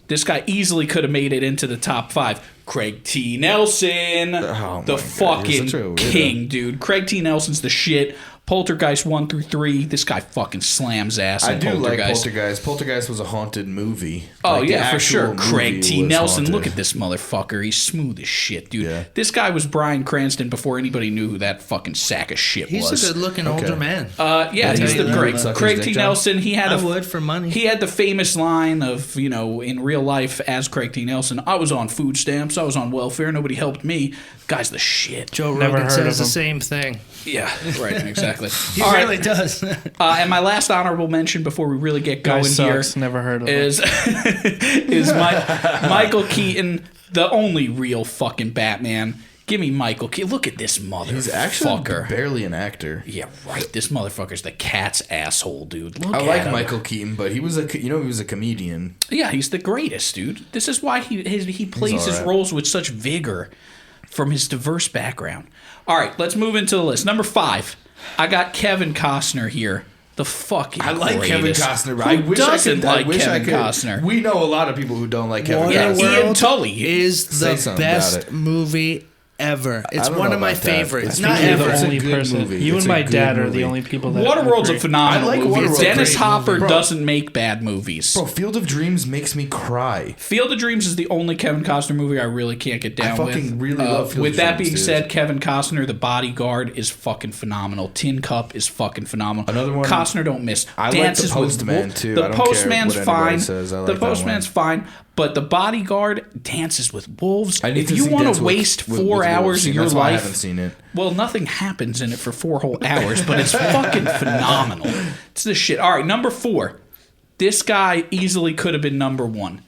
This guy easily could have made it into the top 5. Craig T. Nelson, Oh my the God, you're fucking such a weirdo. king, dude. Craig T. Nelson's the shit. Poltergeist 1 through 3. This guy fucking slams ass. I in do like Poltergeist. Poltergeist. Poltergeist was a haunted movie. Oh Like, the yeah, for actual sure. movie Craig T. was Nelson, haunted. look at this motherfucker. He's smooth as shit, dude. Yeah. This guy was Bryan Cranston before anybody knew who that fucking sack of shit He's was. a good-looking Okay. older man. Yeah, he's tell you the that. great Suck his Craig dick, T. John? Nelson. He had I would for money. He had the famous line of, in real life as Craig T. Nelson, I was on food stamps, I was on welfare, nobody helped me. Guy's the shit. Joe Never Rogan heard says of the him. same thing. Yeah, right, exactly. He All right, really does. and my last honorable mention before we really get Guy going here sucks. Never heard of him. is Michael Keaton, the only real fucking Batman. Give me Michael Keaton. Look at this motherfucker. He's actually barely an actor. Yeah, right. This motherfucker's the cat's asshole, dude. Look I at like him. Michael Keaton, but he was a comedian. Yeah, he's the greatest, dude. This is why he plays his alright. roles with such vigor from his diverse background. All right, let's move into the list. Number 5, I got Kevin Costner here. The fucking I like Kevin greatest. Costner. But Who I wish doesn't I like could. Kevin Costner? We know a lot of people who don't like Kevin Yeah, Costner. Ian Tully is Say the something about best it. movie ever. It's don't one know of my about that. favorites. It's Not really ever. It's a only good person. movie. You It's and a my good dad are movie. the only people that. Waterworld's a agree. phenomenal I like movie. Waterworld. Dennis Great Hopper movie. Bro. doesn't make bad movies. Bro, Field of Dreams makes me cry. Field of Dreams is the only Kevin Costner movie I really can't get down with. fucking really love Field With of that Dreams, being dude. said, Kevin Costner, The Bodyguard, is fucking phenomenal. Tin Cup is fucking phenomenal. Another one- Costner don't miss. I like The Dances with Postman, Wolves. too. The I don't care Postman's what anybody fine. says. I like The that Postman's fine. But The Bodyguard, Dances with Wolves. I need If to you see want Dance to with- waste with 4 Wolves, hours of and your that's why I life, haven't seen it. well, nothing happens in it for 4 whole hours, but it's fucking phenomenal. It's the shit. All right, number 4. This guy easily could have been number 1.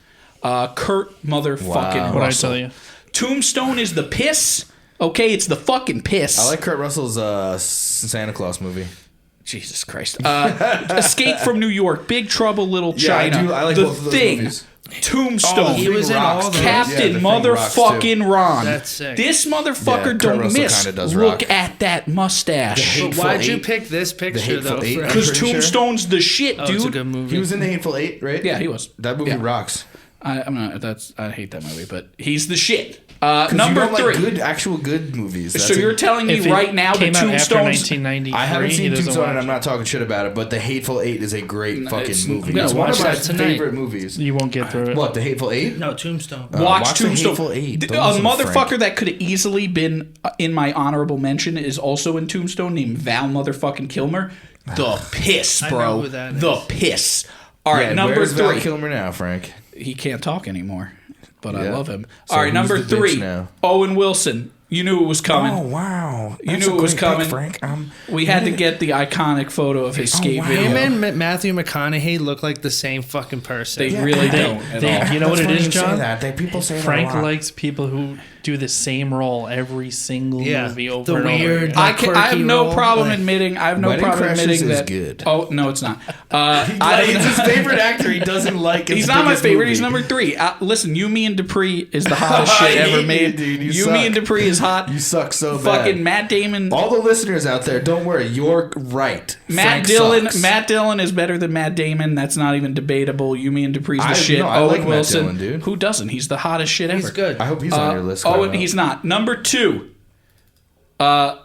Kurt motherfucking Wow. What I Russell. tell you? Tombstone is the piss. Okay, it's the fucking piss. I like Kurt Russell's Santa Claus movie. Jesus Christ. Escape from New York, Big Trouble, Little China. I like The both of those Thing. movies. Tombstone. Oh, he was in all those. Captain Yeah, The Thing rocks, motherfucking Ron. That's sick. This Yeah, motherfucker Kurt don't Russell miss. kinda does Look rock. at that mustache. But why'd you Eight? pick this picture Hateful though? Eight? for- I'm Because pretty sure. Tombstone's the shit, Oh, it's a dude. good movie. He was in The Hateful Eight, right? Yeah, he was. That movie Yeah. rocks. I'm not. I hate that movie, but he's the shit. 'Cause Number you don't 3. like good, actual good movies. So you're telling me If it right now that came out after Tombstone's 1993, I haven't he seen doesn't Tombstone, watch and I'm it. not talking shit about it. But The Hateful Eight is a great it's- fucking movie. I'm gonna It's one watch of my that tonight. favorite movies. You won't get through it. What, The Hateful Eight? No, Tombstone. Watch watch The Tombstone. Hateful Eight. A Don't listen to motherfucker Frank. that could have easily been in my honorable mention is also in Tombstone, named Val motherfucking Kilmer. The piss, I bro. know who that The is. piss. All right, Yeah, number where's Val 3. Kilmer now, Frank? He can't talk anymore, but I Yeah. love him. So All right, who's number the bitch 3. now? Owen Wilson. You knew it was coming. Oh wow! You knew it was coming. Frank. We had to get the iconic photo of his skate wow. video. Him and Matthew McConaughey look like the same fucking person. They really don't at all. You know what it is, John? People say Frank likes people who do the same role every single movie over the and over weird. again. I have quirky no role, problem like- admitting. I have no Wedding problem Crashers admitting is that. good. Oh no, it's not. I He's don't, his favorite actor. He doesn't like. he's his not my biggest favorite. movie. He's number 3. Listen, You, Me, and Dupree is the hottest shit I hate ever you, made. dude. You You, suck. Me, and Dupree is hot. You suck so bad. Fucking Matt Damon. All the listeners out there, don't worry. You're right. Matt Frank Dillon. sucks. Matt Dillon is better than Matt Damon. That's not even debatable. You, Me, and Dupree's the I- shit. no, I Owen like Matt Wilson. Dillon, dude. Who doesn't? He's the hottest shit ever. He's good. I hope he's on your list. Owen, Carlo. he's not. Number 2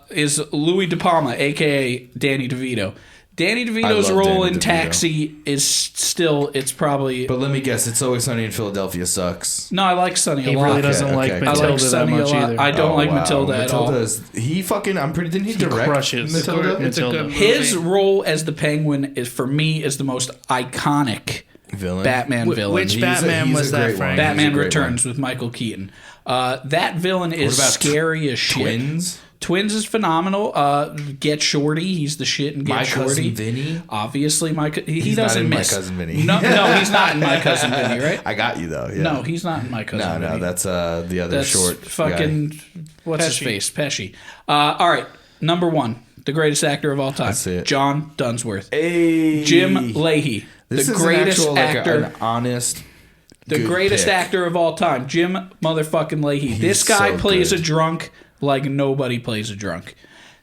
is Louis De Palma, a.k.a. Danny DeVito. Danny DeVito's love role Danny in DeVito. Taxi is still, it's probably... But let me guess. It's Always Sunny in Philadelphia sucks. No, I like Sonny a He lot. really doesn't Okay, like okay. I Matilda like that Sonny a much lot. either. I don't like Matilda at all. He fucking. I'm pretty. Didn't he He direct crushes Matilda? It's a good Matilda. movie. His role as the Penguin is, for me, is the most iconic Villain. Batman Wh- villain. which Batman he's was a that, great one. Frank? He's a Batman great Returns with Michael Keaton. That villain is about scary as shit. Twins? Twins is phenomenal. Get Shorty, he's the shit in Get My Shorty. Cousin Vinny? Obviously, he He's not doesn't in My miss. Cousin Vinny. No, he's not in My Cousin Vinny, right? I got you though. Yeah. No, he's not in My Cousin No, Vinny. that's the other That's short fucking guy. what's his face, Pesci. All right, number 1, the greatest actor of all time, That's it. John Dunsworth. Hey, Jim Leahy, This the is greatest an actual, actor. like an honest. The good greatest pick. actor of all time, Jim motherfucking Leahy. This He's guy so plays good. a drunk like nobody plays a drunk.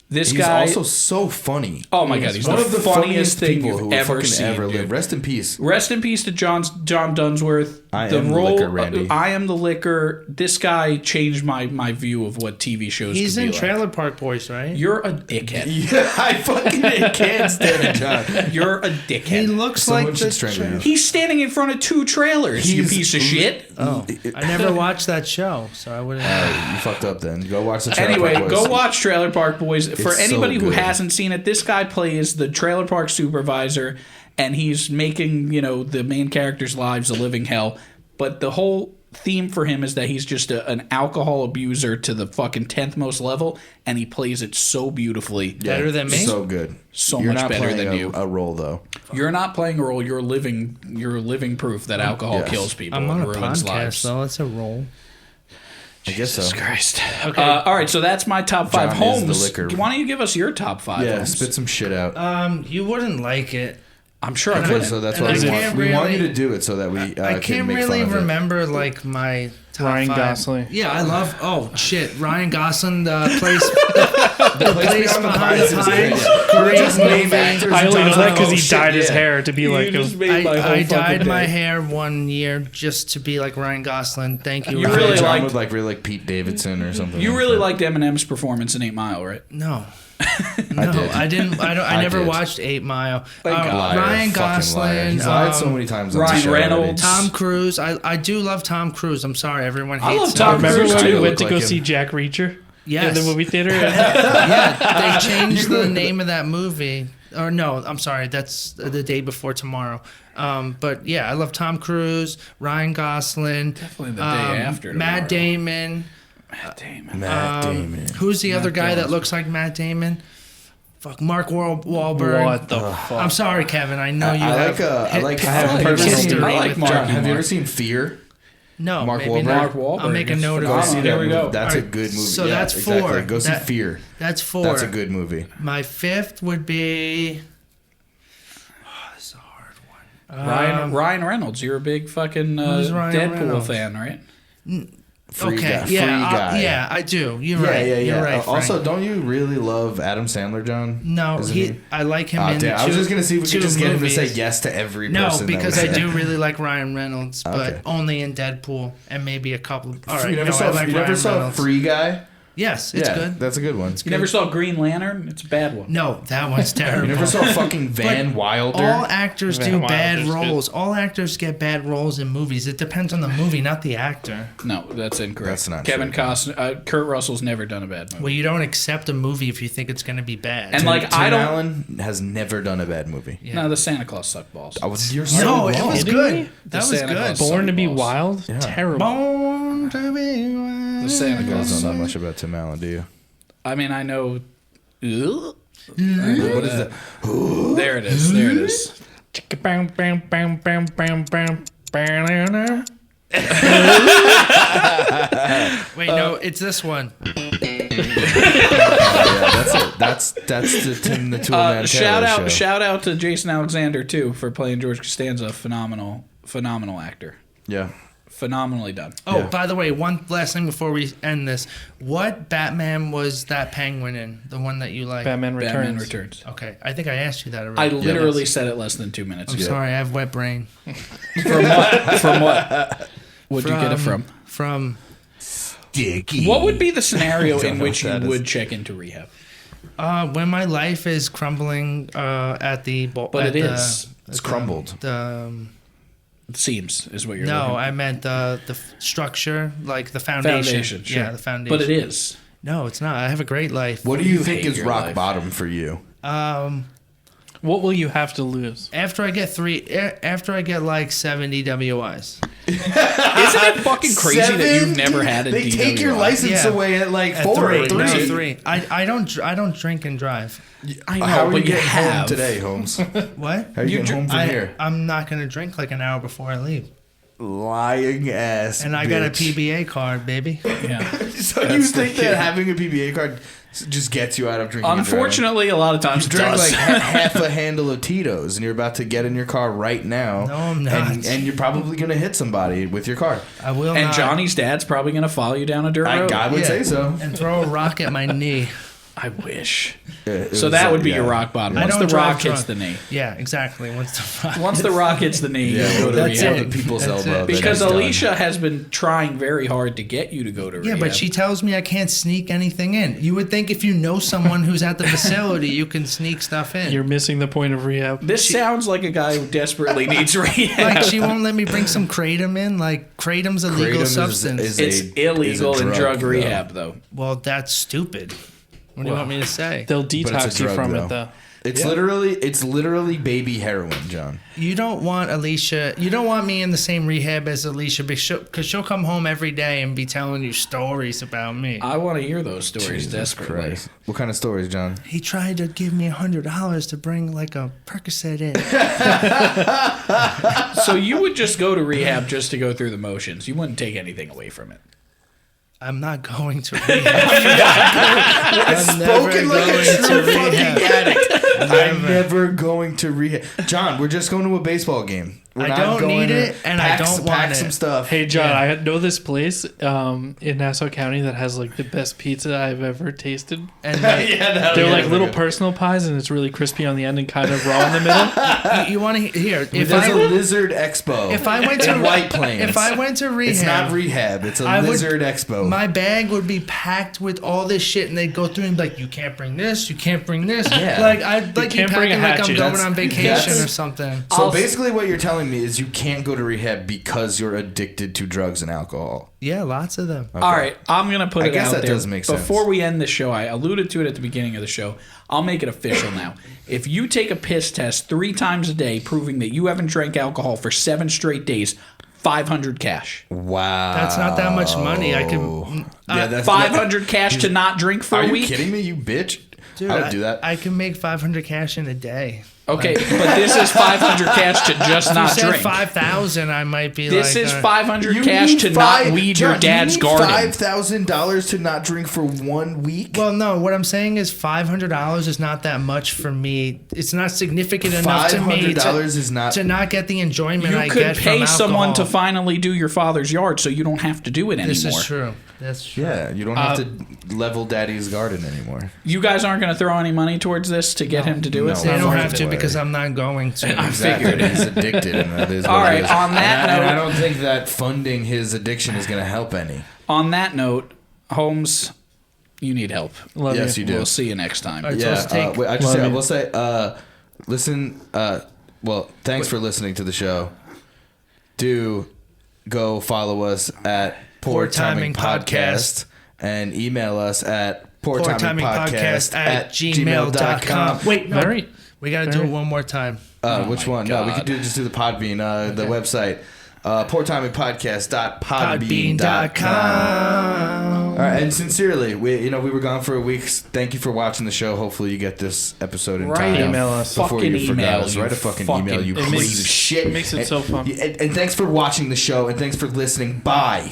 This He's guy, also so funny. oh my god, he's one the of the funniest thing people you've who ever fucking seen. ever dude. lived. Rest in peace. Rest in peace to John Dunsworth. I am the liquor, Randy. I am the liquor. This guy changed my view of what TV shows. He's could be in like. Trailer Park Boys, right? You're a dickhead. Yeah, I fucking can't stand John. You're a He dickhead. looks Someone like should the. strangle you. He's standing in front of 2 trailers. You He's- piece of shit. Oh, I never watched that show, so I wouldn't. You fucked up then. Go watch the Trailer Anyway, Park Boys. go watch Trailer Park Boys. For It's anybody so who good. hasn't seen it, this guy plays the trailer park supervisor, and he's making the main characters' lives a living hell. But the whole theme for him is that he's just an alcohol abuser to the fucking 10th most level, and he plays it so beautifully. Better than me? So good. So You're much not better playing than you. A role though. You're not playing a role. You're living proof that alcohol Yes. kills people I'm on and a ruins podcast, lives. though. It's a role. I guess so. Jesus Christ. Okay. All right, so that's my top 5. John is Holmes, the liquor. why don't you give us your top 5? Yeah, Holmes? spit some shit out. You wouldn't like it. I'm sure I And could. So that's and why I we can't want you really- to do it so that we I can can't make really fun of it. remember like my Ryan 5. Gosling. Yeah, I love. Oh shit, Ryan Gosling plays the place behind the pines. Great movie. I only know that because he shit, dyed his yeah. hair to be like. I dyed my hair one year just to be like Ryan Gosling. Thank you. You Ryan. really John liked- would like Pete Davidson or something. You like really that. liked Eminem's performance in 8 Mile, right? No. No, did. I didn't. I never did. watched 8 Mile. Liar, Ryan fucking liar. Gosling. He's lied so many times. On Ryan the show already. Reynolds. Tom Cruise. I do love Tom Cruise. I'm sorry, everyone hates I love him. Tom Remember Cruise when we too. went to Look go like see him. Jack Reacher Yes. in the movie theater? Yeah, they changed the name of that movie. Or no, I'm sorry, that's the day before tomorrow. But yeah, I love Tom Cruise, Ryan Gosling, Definitely the day after Matt tomorrow. Damon. Matt Damon. Who's the other guy that looks like Matt Damon? Fuck, Mark Wahlberg. What the fuck? I'm sorry, Kevin. I know you have. I like history I like with Mark. John, have you Mark. ever seen Fear? No, Mark maybe Wahlberg? not. Mark Wahlberg. I'll make a note Go of see it. that There we movie. go. That's All a good movie. so Yeah, that's exactly. 4. Go see Fear. That's 4. That's a good movie. My 5th would be. This is a hard one. Ryan Reynolds. You're a big fucking Who's Ryan Deadpool Reynolds? fan, right? Free Okay, guy. yeah, Free guy. yeah, I do. You're Yeah, right. yeah, yeah. You're right. Also, Frank. don't you really love Adam Sandler, John? No, Isn't I like him in Damn. I was just gonna see if we could two just get him to say movies. yes to every No, person. because that I we do said. really like Ryan Reynolds, but Okay. only in Deadpool and maybe a couple. All right, You never saw, I like you never Ryan saw Reynolds. Free Guy? Yes, it's yeah, good. That's a good one. You never saw Green Lantern? It's a bad one. No, that one's terrible. You never saw fucking Van Wilder? All actors Van do Wilder's bad good. roles. All actors get bad roles in movies. It depends on the movie, not the actor. No, that's incorrect. That's not Kevin true. Costner. Kurt Russell's never done a bad movie. Well, you don't accept a movie if you think it's going to be bad. And like Tim I don't. Allen has never done a bad movie. Yeah. No, the Santa Claus sucked balls. You're so no, wrong. it was Kidding good. me? That The was Santa good. Claus. Born to be Balls. wild? Yeah. Terrible. Born to be wild. The Santa You guys Claus. don't know much about Tim Allen, do you? I mean, I know. What is that? There it is. There it is. Bam, bam, bam, bam, bam, bam, bam. Wait, no, it's this one. Yeah, that's the Tim the Toolman Shout Taylor out! show. Shout out to Jason Alexander too for playing George Costanza. Phenomenal actor. Yeah. Phenomenally done. Oh, Yeah. by the way, one last thing before we end this. What Batman was that penguin in? The one that you like? Batman Returns. Batman Returns. Okay, I think I asked you that I already. literally said it less than 2 minutes I'm ago. sorry, I have wet brain. From what? From what? What'd you get it from? From Dicky. What would be the scenario Don't in know which you what that is. would check into rehab? when my life is crumbling at the. But it is. It's crumbled. It seems is what you're. No, looking I meant the structure, like the foundation. Sure. Yeah, the foundation. But it is. No, it's not. I have a great life. What do you You think hate is your rock life. bottom for you? What will you have to lose? After I get like 70 WIs. Isn't it fucking crazy that you've never had a They DWI? take your license Yeah. away at like At 4 three. or 3. No, 3. I don't drink and drive. I know, How are but you getting home have. today, Holmes? How What? are you getting home from here? I'm not gonna drink like an hour before I leave. Lying ass. And I got a bitch. PBA card, baby. Yeah. So you That's the think kid. that having a PBA card just gets you out of drinking? and driving? Unfortunately, a lot of times You it drink does. like half a handle of Tito's, and you're about to get in your car right now. No, I'm not. And you're probably gonna hit somebody with your car. I will and not. Johnny's dad's probably going to follow you down a dirt road. I would Yeah. say so. And throw a rock at my knee. I wish. It So was, that would be yeah. your rock bottom. I Once don't the rock drive hits the drunk. knee. Yeah, exactly. Once the rock. Once the rock hits the knee, Yeah, you go to that's rehab. it. the people's That's elbow. it. then Because it's done. Alicia has been trying very hard to get you to go to Yeah, rehab. but she tells me I can't sneak anything in. You would think if you know someone who's at the facility, you can sneak stuff in. You're missing the point of rehab. This sounds like a guy who desperately needs rehab. Like she won't let me bring some kratom in. Like kratom's a legal Kratom is- substance. is It's a- illegal is a in drug though. rehab, though. Well, that's stupid. What do you want me to say? They'll it's a detox you drug, from though. it, though. It's literally baby heroin, John. You don't want Alicia. You don't want me in the same rehab as Alicia because she'll come home every day and be telling you stories about me. I want to hear those stories Jesus desperately. Christ. What kind of stories, John? He tried to give me $100 to bring like a Percocet in. So you would just go to rehab just to go through the motions. You wouldn't take anything away from it. I'm not going to rehab. I'm never Spoken like a going true to fucking rehab. addict. I'm never going to rehab. John, we're just going to a baseball game. We're I not don't going need to it, and I don't pack want some it. stuff. Hey John, I know this place in Nassau County that has like the best pizza I've ever tasted. And They're like little personal pies, and it's really crispy on the end and kind of raw in the middle. you want to hear? There's a Lizard Expo. If I went to White Plains, if I went to Rehab, it's not Rehab. It's a Lizard Expo. My bag would be packed with all this shit, and they'd go through and be like, "You can't bring this. You can't bring this." Yeah. Like I'd like can't be bring a packing like I'm hatchet. going That's- on vacation that's- or something. So basically, what you're telling me is you can't go to rehab because you're addicted to drugs and alcohol. Yeah, lots of them. All right, I'm going to put I it guess out that there. does make sense. Before we end the show, I alluded to it at the beginning of the show. I'll make it official now. If you take a piss test 3 times a day proving that you haven't drank alcohol for 7 straight days, 500 cash. Wow, That's not that much money. I can. Yeah, that's 500 cash to not drink for Are a you week? kidding me, you bitch? Dude, I would do that. I can make 500 cash in a day. Okay, but this is 500 cash to just If you not said drink. 5,000, I might be This like. is 500 cash to not weed your dad's garden. $5,000 to not drink for 1 week. Well, no. What I'm saying is $500 is not that much for me. It's not significant enough to me $500 is not. to not get the enjoyment I You get could from pay someone to alcohol. finally do your father's yard so you don't have to do it anymore. This is true. That's true. Yeah, you don't have to level daddy's garden anymore. You guys aren't going to throw any money towards this to get him to do it? No. They don't Not have to worth it. because I'm not going to. Exactly. He's addicted, and that is what All it right, is. on that and I note- don't think that funding his addiction is going to help any. On that note, Holmes, you need help. Love Yes, you do. We'll see you next time. All right, so Yeah, let's take. wait, Love I you. will say, listen. Well, thanks for listening to the show. Do go follow us at Poor Timing Podcast and email us at poortimingpodcast@gmail.com. Wait, no. Very. We got to do it one more time. Which my one? No, we God. could just do the Podbean, the website. poortimingpodcast.podbean.com. All right, and sincerely, we were gone for a week. Thank you for watching the show. Hopefully, you get this episode in Right. time. Email us. before Fucking you forgot email, us. you Write a fucking email, you fucking- It piece makes- of shit. it makes it And- so fun. And thanks for watching the show, and thanks for listening. Bye.